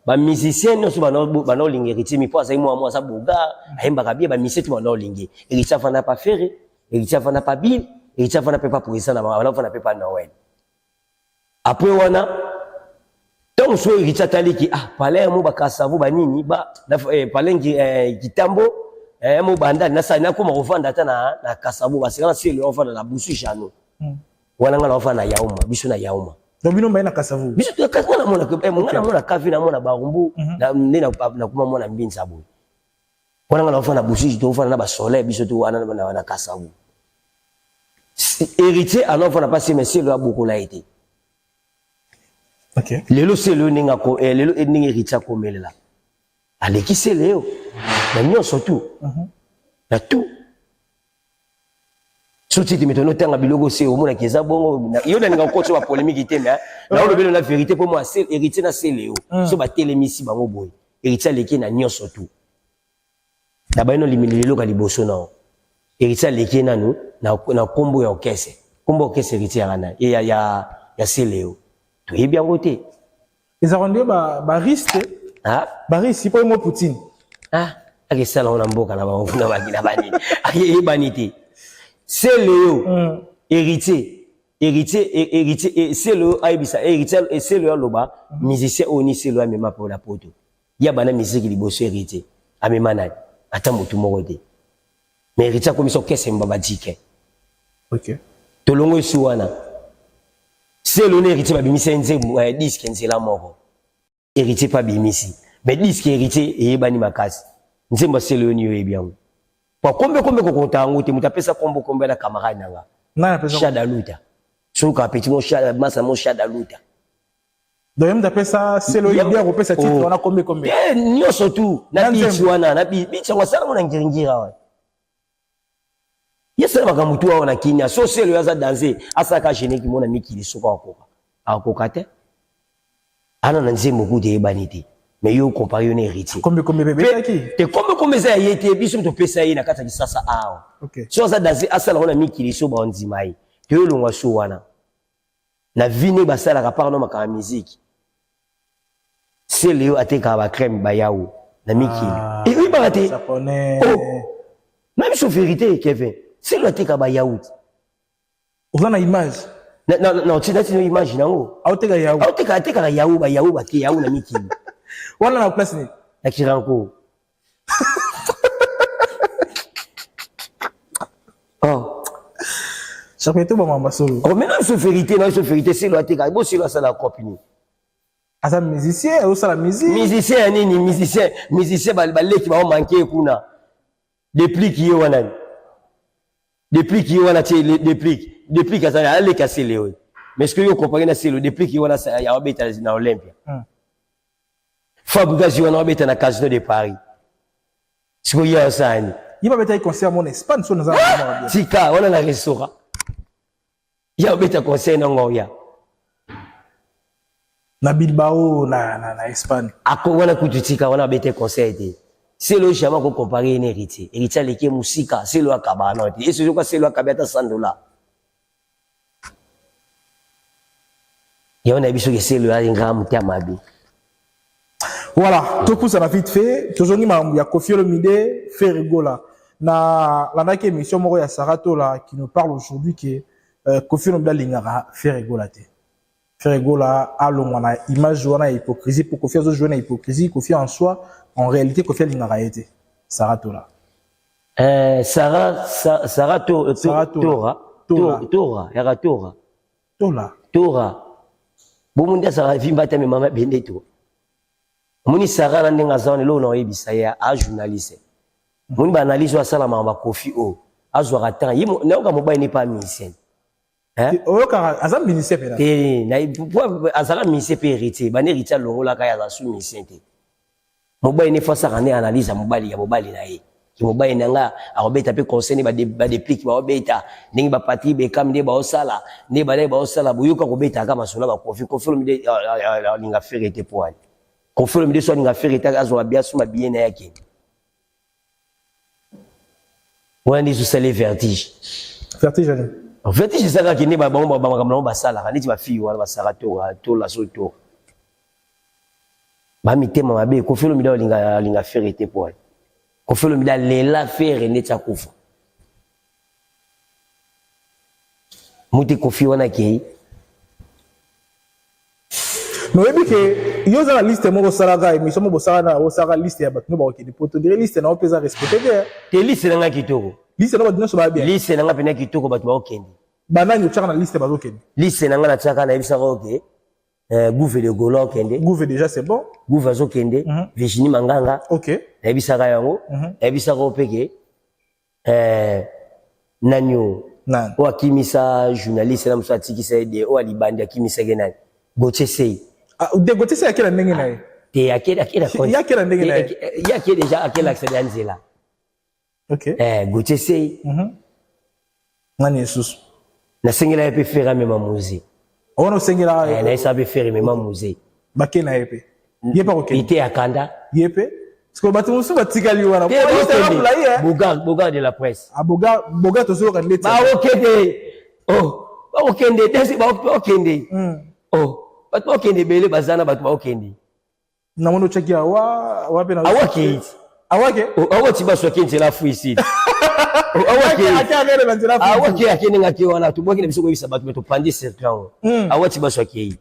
ba musicien no so bana olinga héritier mi poza mo sa boga ayemba kabie ba musicien bana olinga héritier fanda pa faire héritier fanda pa bill héritier fanda pe pa pour ça na bana fanda pe pa Noël après wana donc so héritier taliki palais mo bakasa vo banini ba palais kitambo mo banda na sa na ko mo vanda ta na kasabo basika na Céléo ofana na busu jano wana ngala ofana yauma bisu na yauma donc bino mba na kasavu bisu to kasana mona ko ngala mona kafi na mona barumbu na ndena na kuma mona mbinza boy wana ngala ofana busu to ofana na ba soleil bisu to wana na kasavu héritier alors ofana pas si mais Céléo a beaucoup là été OK. Lelo c'est le ninga ko lelo ninga richa ko melela. Aleki c'est leo. Na nyo surtout. Na tout. Surtout tu metono tanga bilogo c'est au mona keza bongo yo na ninga ko tso ba polémique té mais na o lobelo la vérité pour moi c'est héritier na c'est leo. So ba télémisi bango boy. Héritier aleki na nyo surtout. Na ba no liminelo ka liboso na. Héritier aleki na no na kombo ya okese. Kombo okese héritier yana ya c'est leo. Tu es bien voté. Les arrondis ba risque. Ah, Ba risque pour moi Poutine. ah, ake sala ona mboka na ba na bakina bani. Aye banité. C'est Léo. Héritier, c'est le aibisa héritier et c'est le loba musicien oni c'est le même pour la poto. Ya bana musique liboso héritier. Amemana ata mutu moko. Mais héritier comme ça kese mbaba dike. OK. Tolongo suwana. C'est le héritier ba bimisa nze disque nzela moko. Héritier pas bimisi. Mais disque héritier et bani makasi. Nzemba c'est le niyo bien. Kwa kombe ko kontango te mutapesa kombo na camarade nanga. Na pesa. Shada luta. Suka petit mon shada masa mon shada luta. Donc même d'après ça c'est le bien repère ce titre on a combien. Eh nyo surtout na bichi wana na bichi wasala mona ngiringira wa. Yesa bakamutu wa na kinya so c'est le yaza danser asaka gene ki mona mikili suka akoka. Akoka te. Ana na nzembo kude banité. Mais yo comparé on héritier. Combien bébé qui? Te combien ça yete biso to pesa yi na kata ki sasa awo. OK. So za danser asala ona mikili so ba onzimai. Te yo longwa so wana. Na vine basala ka parno maka musique. C'est Léo ateka ba crème ba yaou na mikili. Et oui baraté. Japonais. Oh. Même sur vérité Kevin. C'est le ateka ba yaou. On a une image. Non, tu n'as pas imagine ngo. Auteka yaou. Ateka ba yaou ba te yaou na mikili. On a la place ni. Na kiranko. Oh. Chaque tout ba masolo. Oh, mais non, sur vérité, c'est le ateka. Bon, c'est la copine. Asa musicien ou ça la musique? Musicien nini, musicien balé qui va manquer kuna. Depuis qui wana. Depuis qui wana depuis que ça allait casser les. Mais ce que vous comprenez na c'est le depuis qui wana ça ya obeta na Olympia. Fabrication wana obeta na Casino de Paris. Ce que y a ça ni. Il va mettre concert mon Espagne sur nous a. Tika wana na restaurant. Ya obeta concert na ngoya. Na Bilbao na Espagne. Ako wana kututika wana bete conseil te. C'est le jamais qu'on compare un héritier. Héritier leke musika, c'est le akabana te. Et c'est quoi c'est le akabata $100. Et on a vu que c'est le ingram tamabi. Voilà, tout pour ça vite fait. Toujours ni ma Koffi Olomide fait rigola. Na la émission moko ya Sarato là qui nous parle aujourd'hui que Koffi Olomide lingara fait rigola te. Ferregola a l'omana image wana hypocrisie pour Koffi azo jouer na hypocrisie Koffi en soi en réalité Koffi lingara été Sarah Tola Sarah Tora bomundi Sarah vimba ta mama bendeto muni Sarah na ndenga zone lo na yebisa ya a journaliste muni ba analyse wa sala mama Koffi o azwa ratan yimo na ka mobile ni pas musicien. Hein? Azam ministère pela. Na pour azala ministère pe héritier, ba héritier longo la ka ya za su ministère te. Mobile ni force ka ne analyse mobile ya mobile na ye. Ki mobile nanga a obeta pe conseiller ba déplique ba obeta, ningi ba parti be kam de ba osala, ne ba osala buyuka ko beta kama sona ba Koffi Olomide linga ferité pour ali. Koffi Olomide so linga ferité azwa bia suma bien na yake. Wani su sale vertige. Vertige ali. En fait, c'est ça qui n'est pas bon, bah ça là, ni tu vas fille ou alors ça tout la soto. Bah mi tema mabe, Koffi Olomide linga ferité pour. Koffi Olomide lela faire ne tsa kufa. Muti Koffi wana ki. No ebi ke yo za la liste mo salaga émission mo sala na o sala liste ya batno ba ke de poto dire liste na o pesa respecter de. Te liste nga kitoko. Liste na ba dino so ba bien. Liste nga pena kitoko batno ba okende. Banani o tsaka na liste ba okende. Liste nga na tsaka na ebisa ko ke. Gouve de Golo okende. Gouve déjà c'est bon. Gouve zo kende. Virginie Manganga. OK. Na ebisa ka yango. Ebisa ko peke. Nanyo. Nan. O akimisa journaliste na mso atikisa de o alibandi akimisa genani. Gotchesei. Ah, dégoté c'est à quelle année nae? Te à quelle Il y a quelle année nae? Il y a quelle déjà à quelle accès là. OK. Gauthier c'est Nani Jesus. na singela pe faire même musée. On a sengela Na ça peut faire même musée. baké na épée. Il est pas OK. Il était à Kanda. Il est parce que bateau so batikali wana. Boga de la presse. Ah boga to so ka leta. Ba okende. Oh, ba okende, tesi ba okende. Oh, ba okende bele bazana ba okende. Na mono cheki wa pe na. Awake. Awake? Oh, awati ba so kente la fu ici. Awake. Awake akene ngaki wana tubwaki na bisoko bisa batu to pandi certain. Awati ba so kei.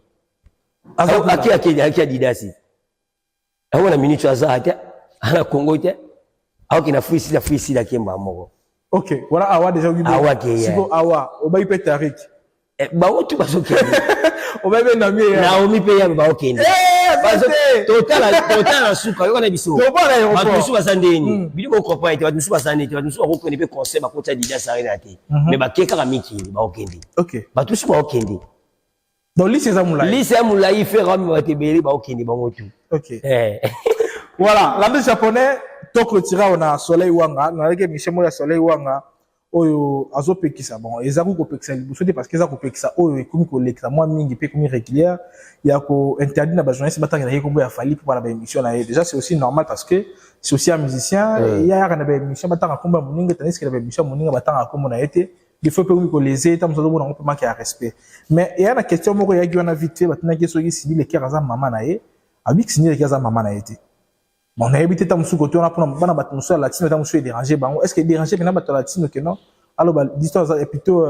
Aki adidasi. Awana minute azata. Ana Congo te. Awaki na fu ici la kemba moko. OK, voilà awa déjà ogibe. Awake. Siko awa, obayi pe tarik. Ba wotu ba so kei. Obayi be na mie. Na omi pe ya ba okende. Total suka yoko na biso. Ba biso basandeni. Bili ko comprendre ba biso basandeni, ba biso ko connaître conseil ba kota dida sarina te. Mais ba keka miki ba okende. OK. Ba tous ba okende. Donc lycée Zamulai. Lycée Zamulai fait ram ba tebeli ba okende ba motu. OK. Voilà, l'année japonais donc le tira on a Soleil Wanga, na reke Michel Moya Soleil Wanga oyo azopekisa bon ezaku ko pekisa liboso te parce que ezaku pekisa oyo ekomi ko lekisa moi mingi pe komi régulière ya ko interdit na ba journaliste batanga na yekombo ya fali pour la émission na déjà c'est aussi normal parce que c'est aussi un musicien il y a na ba émission batanga komba moninga tandis que la émission moninga batanga kombo na été il faut komi ko leser tam zo bona on peut manquer à respect mais il y a une question moko ya giona vite fait batana ke soki sidi le keraza mama na ye abik sidi le keraza mama na été. Bon, on a évité ta moussou côté, on a pris un bateau moussou latino, ta moussou est dérangé. Est-ce que dérangé, mais bateau latino que non? Alors, l'histoire est plutôt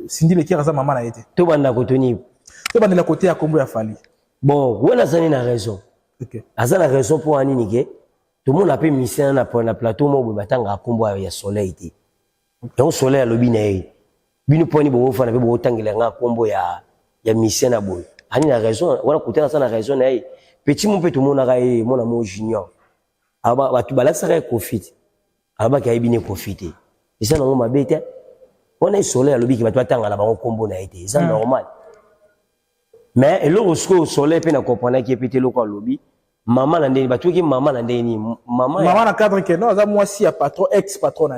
Cindy le Kiraza maman a été. Tout le monde a contenu. Tout le monde a côté à Combo a fallu. Bon, où est-ce qu'on a raison? Ok. Asa la raison pour Aninigue. Tout le monde a pu misser un plateau, moi, batanga à Combo à soleil. Donc, soleil à l'obinaï. Binu poni bo fa na be bo tangela nga Combo ya misser na boy. Ani a raison, on a côté na raison na petit mon peu tout le monde a mon amour junior. Aba tu balasa ka profite. Aba ka ibine profiter. Et ça non ma bête. On est soleil à l'obi qui va toi tanga la ba Combo na été. C'est normal. Mais et le soleil pe na comprendre qui pété le quoi lobby. Maman na ndeni ba tu ki maman na ndeni maman na cadre que non, ça moi si a patron ex patron na.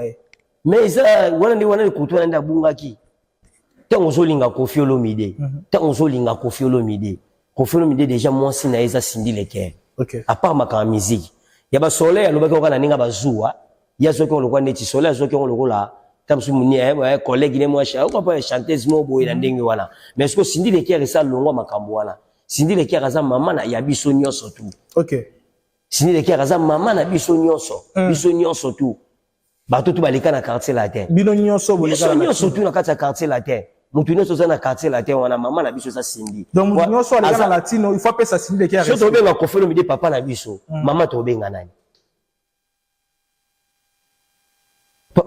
Mais ça wana kutu na nda bunga ki. Tant ozolinga Koffi Olomide. Tant ozolinga Koffi Olomide. Koffi Olomide déjà moi si na eza Cindy le Keraza. OK. À part ma musique. Ya ba soleil alobaki okana ninga bazua. Ya soki on le kwa neti soleil soki on le rola. Tamsu muni collègue ne moi cha. Ou pas chanteuse mo boy na ndenge wana. Mais est-ce que Cindy le Keraza longwa makambo wana. Cindy le Keraza maman na ya biso nyonso tout. OK. Cindy le Keraza maman na biso nyonso. Biso nyonso tout. Bato tu balika na quartier latin. Bino nyonso bolika na surtout na quartier latin. Mutu nyonso za na quartier latin wana maman na biso sa Cindy. Donc mutu nyonso alika na latino, il faut appeler ça Cindy le Keraza. So to benga Koffi Olomide papa na biso. Maman to benga nani?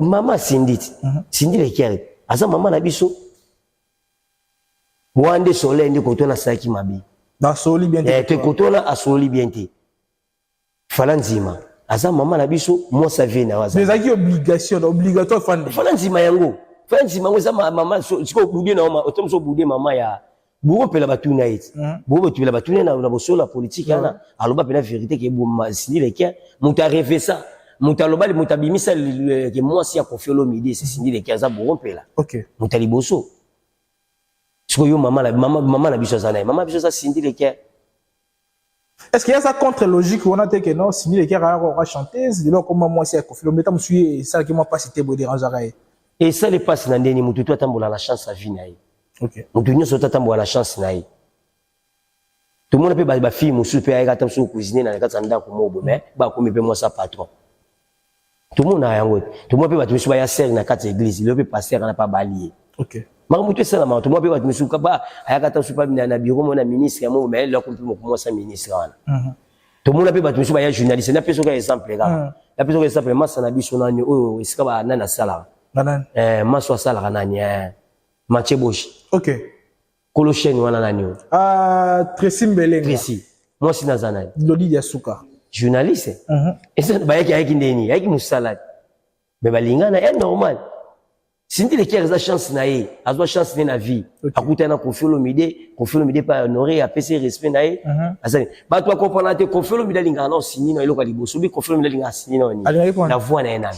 Maman Cindy. Cindy le Keraza. Asa maman na biso. Wande soleil ndi kotona saki mabi. Na soli bien te. Te kotona asoli bien te. Falanzima. Asa maman na biso moi ça vient na waza. Mais ça qui obligation, obligatoire fan. Falanzima yango. Falanzima ngo za maman siko boudé na otom so boudé maman ya. Bugo pela batuna iti. Bugo pela batuna na bosola politique yana. Aloba pela vérité que bo Cindy le Keraza muta rêvé ça. Muta loba le muta bimisa que moi si a Koffi Olomide c'est Cindy le Keraza bugo pela. OK. Muta liboso. Siko yo maman na biso za na. Maman biso za Cindy le Keraza. Est-ce qu'il y a ça contre-logique on a dit que non, Cindy le Keraza aura chanté, c'est là comment moi si Koffi Olomide me suit ça qui m'a pas cité bo déranger. Et ça les passe na ndeni mutu to tambola la chance à vie na ye. OK. Mutu nyo so tambola la chance na ye. Tout le monde peut ba fille musu pe ay katam so cuisiner na kata ndako mobo mais ba ko pe moi sa patron. Tout le monde a yango. Tout le monde peut ba musu ba ya serre na kata église, il peut passer na pas balier. OK. Ma mutu ça na tout le monde peut ba musu ka ba ay kata so pas na bureau mon ministre mo mais là ko mo moi sa ministre wana. Tout le monde peut ba musu ba ya journaliste na peso ka exemple là. La peso ka exemple massa na biso na o esika ba na sala. Nanan. Maswa sala nani Mathieu Boshi. OK. Kolochen wana nani o. Tracy Mbelenga. Tracy. Moi si nazana. Lodi Yasuka. Journaliste. Et ça ba yaki ndeni, yaki musala. Mais balingana est normal. Cindy le Caire a chance nae, a zo chance na vie. Akuta na Koffi Olomide pas honoré a PC respect nae. Azali. Ba toi comprendre te Koffi Olomide linga na sini na iloko liboso bi Koffi Olomide linga sini na ni. Na voix na enana.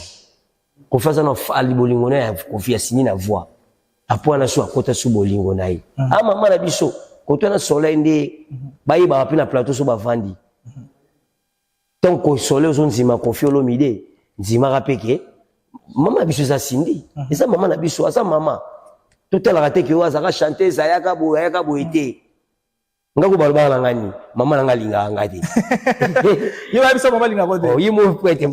Koffi za na ali bolingo na Koffi ya sini na voix. Apo na so akota su bolingo nae. Ah mama na biso, koto na soleil nde ba yi ba na plateau so ba vandi. Tant que soleil zo nzima Koffi Olomide, nzima rapeke. Maman biso za Cindy. Et ça maman na biso, ça maman. Tout elle raté que wa za chanter za yaka bo été. Ngako balba na ngani, maman nga linga ngati. Yo ba biso maman linga bote. Oh, yimo poete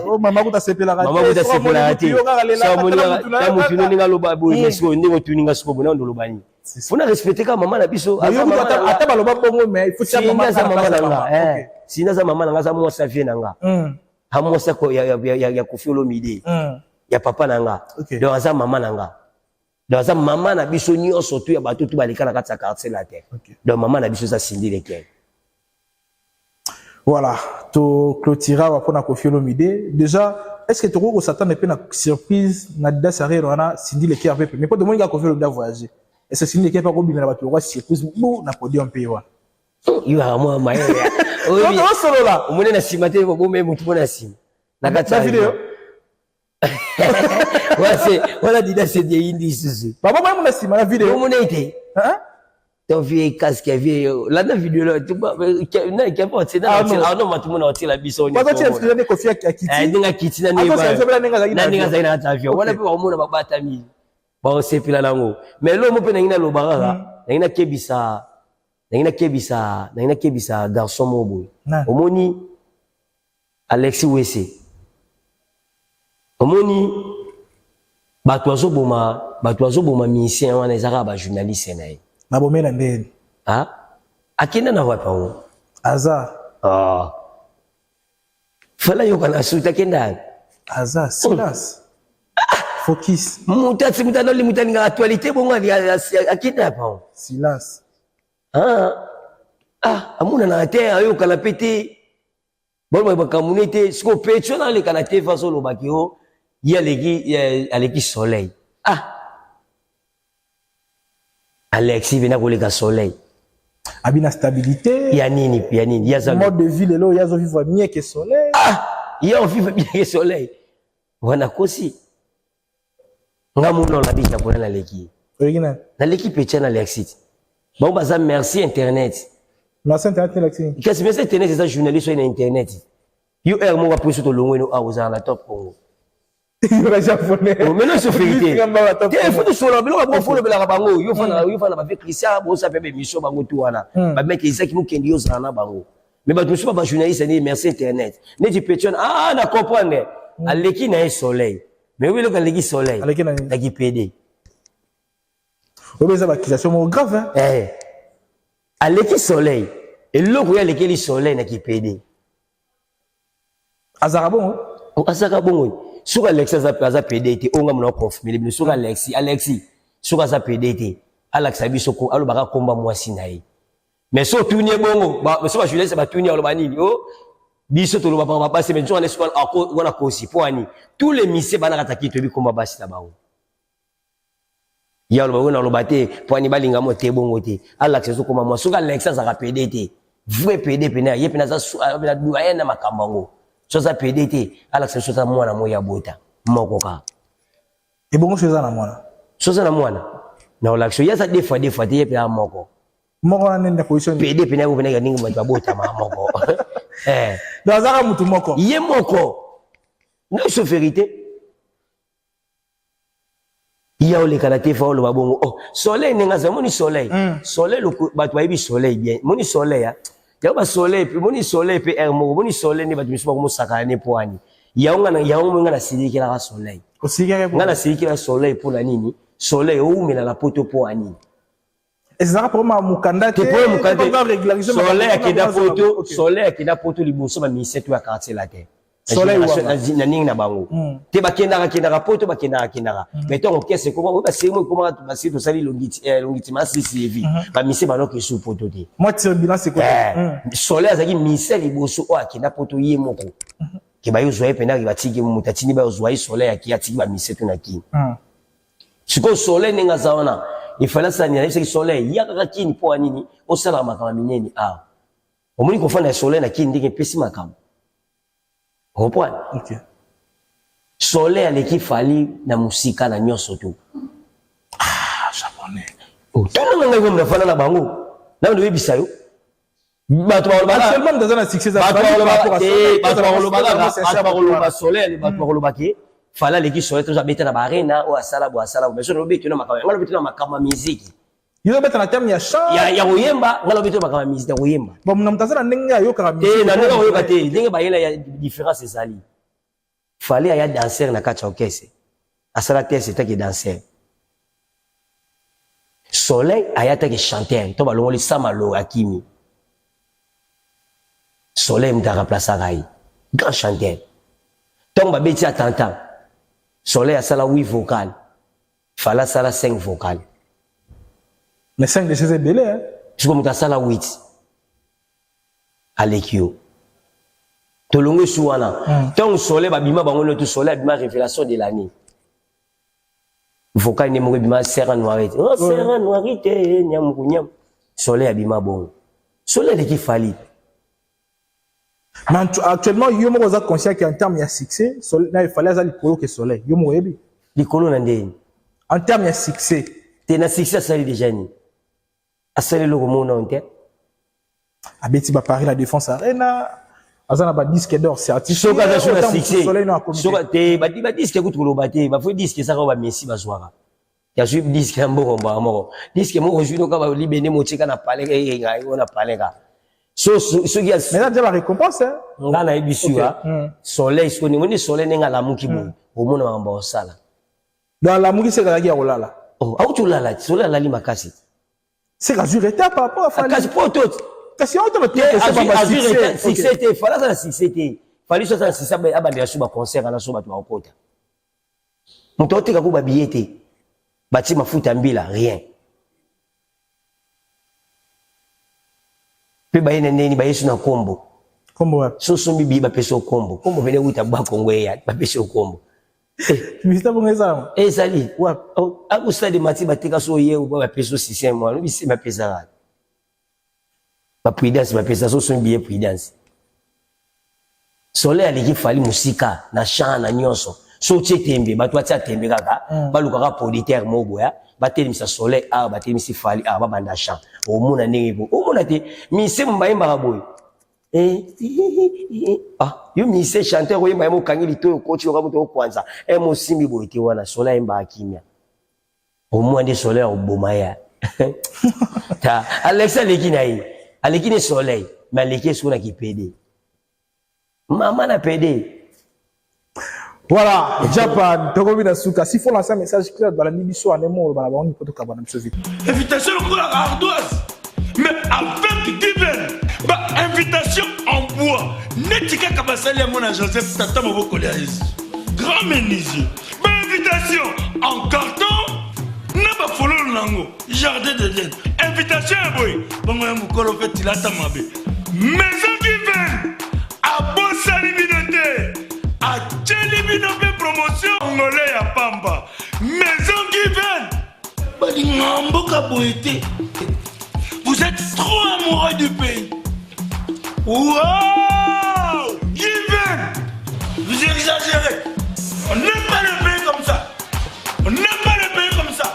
oh maman ko ta sepela raté. Maman ko ta sepela raté. Ça moni ta mutino ninga lo ba bo mesko ndingo tuninga sko bona ndo lo bani. Funa respecter ka maman na biso. Ata baloba bongo mais il faut ça maman na nga. Sina za maman nga za mo sa vie na nga. Hamosa ko ya Koffi Olomide ya papa nanga donc aza mama nanga donc aza mama na biso nyonso tu ya bato tu balika na kati ya quartier la terre donc mama na biso za Cindy le Caire. Voilà, to clôtira wa pona Koffi Olomide déjà est-ce que tu ko s'attendre pe na surprise na dasare wana Cindy le Caire mais pas de monde ga Koffi Olomide voyager est-ce que Cindy le Caire pas ko bimela bato ko surprise bo na podium pe wana yo amo maye oui, solo là. On na simate ko bo même tout na sim. Na kata vidéo. Voilà dida c'est des indices. Papa même na sim na vidéo. Mon été. Hein? Ton vieux casque vieux là na vidéo là tu na qui pas c'est là non ma tout monde na la biso. Pas tu expliquer ne Koffi Akiti. Ndinga kiti na ne ba. Na ndinga zaina ta avion. Wala pe ba mona ba batami. Ba se pila lango. Mais lo mo pe na ngina lo barara. Na ngina kebisa. Na kebisa garçon mobo. Omoni Alexis Wesse. Omoni batoazo boma musicien wana ezaka ba journaliste nae. Na bomela ndeni. Ah? Akina na wapa wo. Aza. Ah. Fala yo kana suta kenda. Aza silence. Focus. Mutati mutano mutani nga actualité bongo akina pa wo. Silence. Amuna na te ayo kana pete bon ba communauté siko pecho na le kana te faso lo bakio ya leki soleil Alexis vena ko leka soleil abina stabilité ya nini ya za mode de vie lelo ya zo vivre mieux que soleil ya on vivre mieux que soleil wana kosi ngamuno la bika pona na leki original na leki pecho na Alexis. Bon, bah, merci Internet. Merci Internet, Alexis. Qu'est-ce que c'est Internet, c'est ça, journaliste sur Internet. You are more pour sur le long, nous, à la top Congo. Il va japonais. Oh, mais non, c'est vérité. Il faut sur le blanc, il faut le blanc, bango. Il faut la avec Christian, bon, ça fait des missions, bango, tout, wana. Bah, mec, il sait qu'il nous kendio, ça, bango. Mais bah, tout ça, bah, journaliste, c'est merci Internet. Né du pétion, na comprendre. Aleki na soleil. Mais oui, le aleki soleil. Aleki na PD. Oui, mais ça va accusation grave, hein? Aleki soleil. Et l'autre, il y a lequel soleil n'a qui pédé. Azarabon, hein? Azarabon, sur Alexis, ça pédé, on a mon confirmé, mais sur Alexis, sur ça pédé, Alexa Bisoko, Alobara combat moi sinaï. Mais sur tourner bon, mais sur Juliette, ça va tourner au Banini, oh, Biso to lo va passer, mais on est sur on a causi, pour Annie. Tous les missiles vont attaquer, tu vis combat basse là-bas. Ya lo ba lo bate po ani balinga mo te bongo te ala kseso koma mo suka Alexa za PD te vwe PD pena ye pena za na duaya na makambango so za PD te ala kseso za mwana mo ya bota moko ka e bongo so za na mwana na ola kso ya za defa te ye pena moko na nenda position PD pena ko pena ga ninga mo bota ma moko do za mutu moko ye moko no so vérité. Il y a les canadiens font le babongo. Oh, soleil n'est pas mon soleil. Soleil le bah tu as vu soleil bien. Mon soleil ah. Il y a pas soleil puis mon soleil puis mon soleil n'est pas du comme sakane pour ani. Il y a on na sili qui la soleil. Aussi on na sili qui la soleil pour la nini. Soleil ou mais la poto pour ani. Et ça pour ma mukanda te pour mukanda. Soleil qui da poto, soleil qui da poto liboso ba mise tu a quartier la terre. Soleil na ningi na bango te bakenda poto bakenda mais to okese comment ba c'est moi comment ba c'est to sali longiti masi sivi ba mise ba no ke su poto te moi tire bilan c'est quoi soleil azaki mise liboso o akenda poto ye moko ke ba yo zoe pena ke batiki mutatini ba yo zoe soleil aki atiki ba mise to na ki siko soleil nenga zaona il fallait ça ni c'est soleil ya kaka kini po anini o sala makama mineni ah omoni ko fana soleil na kini ndike pesi makama comprendre OK soleil aleki fali na musika na nyoso tu japonais tuna ngai ko mnafana na bango na ndo bisayo bato actuellement dans un succès bato soleil bato ba ki fala leki soleil to zabeta na barena o asala mais so no beto na makama ngalo beto na makama muziki yo beta na terme ya chant ya oyemba ngalo beto makama muziki ya oyemba bon mnamtazana ndenge yo kaka muziki na ndenge oyeba te ndenge ba yela ya différence ezali fallait aya danser na kati orchestre asala te c'était que danser soleil aya te que chanteur to balongoli samalo akimi soleil mta remplacer rai grand chanteur donc ba beti attentant soleil asala 8 vocales fallait sala 5 vocales mais 5 de ces belé hein tu comme ta sala 8 alekio tolongo suwana donc soleil babima bango no tout soleil babima révélation de l'année vocal ne mo bima serra noirite oh serra noirite nyam soleil abima bon soleil de qui fali mais actuellement yo mo za conscient qu'en termes de succès soleil il fallait ça likolo que soleil yo mo yebi likolo na ndeni en termes de succès te na succès ça déjà ni asale lo mo na onte abeti ba Paris la Défense Arena azana ba disque d'or c'est artiste soka za sur succès soka te ba disque ko tulo bate ba fo disque ça ko ba Messi ba zwara ya su disque mboko ba moko disque mo ojuno ka ba libene mo tika na pale ngai ona pale ka so qui a mais là déjà la récompense hein ngana ebisu soleil so ni ngoni soleil nenga la muki bo omona mamba osala dans la muki c'est la guerre olala oh au tu lala soleil la limakasi c'est résultat par rapport à fali kasi poto kasi on te le succès te fala ça succès te fali so ça succès abandi ya suba concert na so batu bakota mutote ka ko ba billet bati mafuta mbila rien pe ba yene neni ba yesu na kombo so sombi bi ba peso kombo vene uta ba kongwe ya ba peso kombo Mr. Bongeza sali wa aku stade mati batika so ye ba peso système wa no bi se ba pesa ba prudence ba pesa so sombi ye prudence soleil aliki fali musika na chant na nyonso so chetembe bato atia tembe kaka baluka ka politaire mobo ya batelimisa soleil a batelimisi fali a ba banda chant omona ndenge omona te mise mbayemba ka boy yo mise chanteur ko yemba mo kangeli to coach yo ka moto okwanza mo simbi boy te wana soleil mba akimia omona de soleil oboma ya ta Alexa lekina alekine soleil mais aleki sona ki PD maman na PD. Voilà, Japan, Togobi Nasuka. S'il faut lancer un message clair dans la Nibiso, on est mort, on peut tout cabane, monsieur vite. Invitation pour la ardoise, mais avec divin. Invitation en bois. Netika Kabasali à mon Joseph Tata Moboko grand menuisier. Invitation en carton. N'a pas follow lango. Jardin de Dieu. Invitation à boy. Bon, mon colo fait il a ta mabe. Maison divine. À Bossali Binote. À Tchelibinope promotion angolais à Pamba. Maison divine. Balingambo Kaboete. Vous êtes trop amoureux du pays. Wow! Given! Vous exagérez. On n'aime pas le pays comme ça. On n'aime pas le pays comme ça.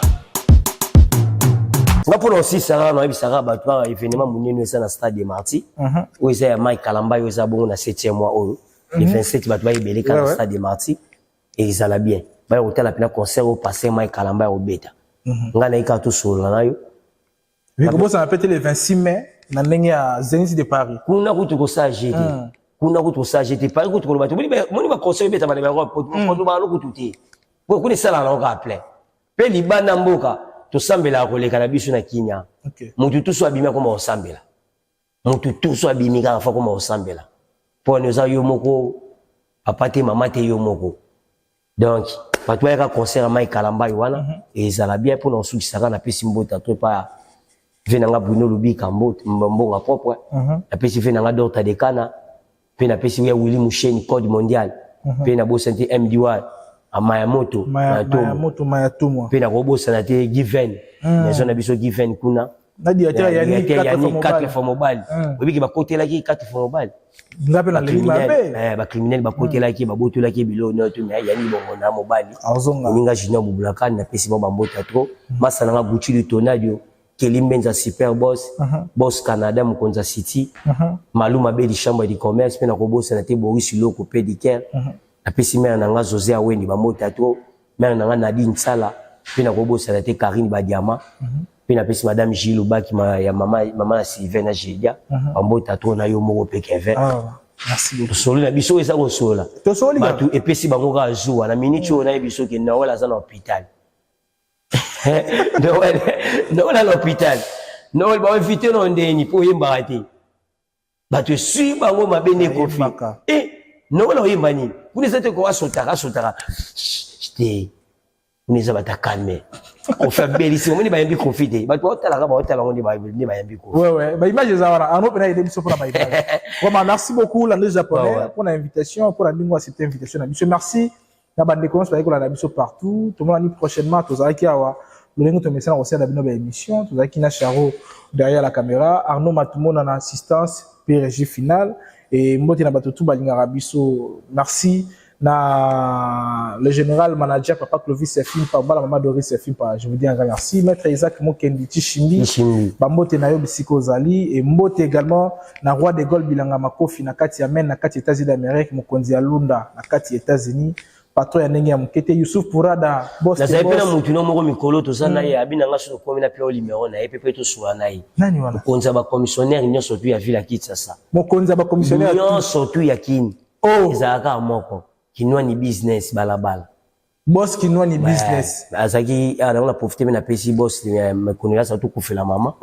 On pour aussi Sarah, non, Sarah, bah, toi, événement, mounine, ça, dans le stade de Marty. Où il y a Mike Kalamba, où il y a bon, on a 7e mois, le 27, bah, toi, il y a dans le stade de Marty. Et ils allaient bien. Bah, il y a un concert au passé, Mike Kalamba, au bêta. On a un carton sur là, oui, comment ça va le 26 mai? Na ndenge ya Zénith de Paris. Kuna kutu ko sa jeté. Kuna kutu sa jeté. Paris kutu ko bato. Moni ba conseil beta ba ba ko ba lo kutu te. Ko kuni sala na ko appelé. Pe libana mboka to sambela ko leka na biso na kinya. OK. Mutu tuso abimia ko ma osambela. Mutu tuso abimika fa ko ma osambela. Po neza yo moko apate mama te yo moko. Donc bato ya ka concert mai Kalamba wana et ezala bien pour nous sukisaka na pesi mbota to pa venanga Bruno Lubi Kambo mbonga propre na pesi venanga Dr Dekana pe na pesi ya Willy Musheni code mondial pe na Bosente MDY Mayamoto Mayamoto Mayatomo pe na robosa na te Given maison na biso Given kuna na directeur yani 4 fois mobile obi ki ba kotela ki 4 fois mobile ngape na leli mabe ba criminel ba kotela ki ba botela ki bilo no to mais yani bongo na mobile azonga ninga junior bubulaka na pesi ba mbota trop masala nga Gucci le Tornado Kelimbenza Super Boss Boss Canada Mkonza City Maluma Beli chambre de commerce pe na robosa na te Boris Loko pédicure na pesi mère nanga José Awendi ba mbota trop mère nanga Nadine Sala pe na robosa na te Karine Badiama pe na pesi madame Gilles Baki ya mama Sylvain na Jedia ba mbota trop na yo moko pe Kevin merci beaucoup solo na biso eza ko sola to soli ba tu epesi bango ka zuwa na minute ona biso ke na wala za na hôpital no wala na hôpital no wala ba invité no ndeni po yemba ate ba tu sui bango mabene kofi no wala yemba ni kuni sete ko asotaka j'étais ni za bata calmer on fait bellissimo ni ba yembi confiter ba tu otala ka ba otala ngo ni ba yembi ko ouais ba image za wana on peut aider biso pour la image vraiment merci beaucoup la japonais pour l'invitation pour la lingua cette invitation na biso merci na bande commence par école na biso partout tout le monde prochainement tous avec awa le lengo to message aussi na bino ba émission tous avec na Charo derrière la caméra Arnaud Matumo na assistance PRG final et mbote na batutu balinga biso merci na le général manager papa Clovis Sefim par la maman Doris Sefim par je vous dis un grand merci maître Isaac Mokendi Chimbi bambote na yo bisiko zali et mbote également na roi de Gaulle bilanga makofi na kati ya men na kati États-Unis d'Amérique mokonzi ya Lunda na kati États-Unis patron ya ndenge ya mukete Youssouf Pourada boss na sai pena mutu no moko mikolo to sana ye abina ngaso ko mina pe numéro na ye pepe to suwa na ye nani wana konza ba commissionnaire nyonso tu ya villa Kinshasa mokonza ba commissionnaire nyonso tu ya kini ezaka moko kinwa ni business balabala boss kinwa ni business azaki ana profiter na pesi boss me konela sa to kufela mama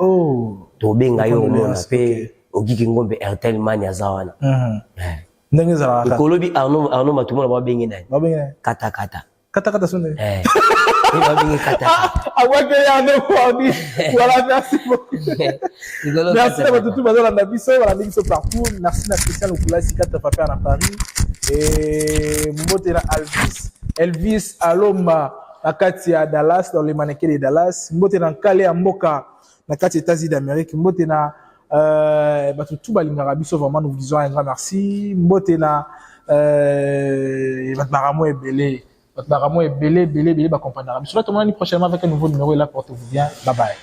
to benga yo mona pe ogiki ngombe Airtel Money azawana ndenge za kolobi Arnaud Matumo ba bengi nani ba bengi kata sonde ba bengi kata awake ya no kwa voilà merci beaucoup merci à tout bazala na biso voilà biso partout merci na Christian Okula sikata papa na Paris et mbote na Elvis Alomba na kati ya Dallas dans les mannequins de Dallas mbote na Kale ya Mboka na kati États-Unis d'Amérique mbote na tout balinga biso vraiment nous vous disons un grand merci mbote na Batbaramo est belé ba comprendre biso là tout le monde prochainement avec un nouveau numéro là portez-vous bien bye bye.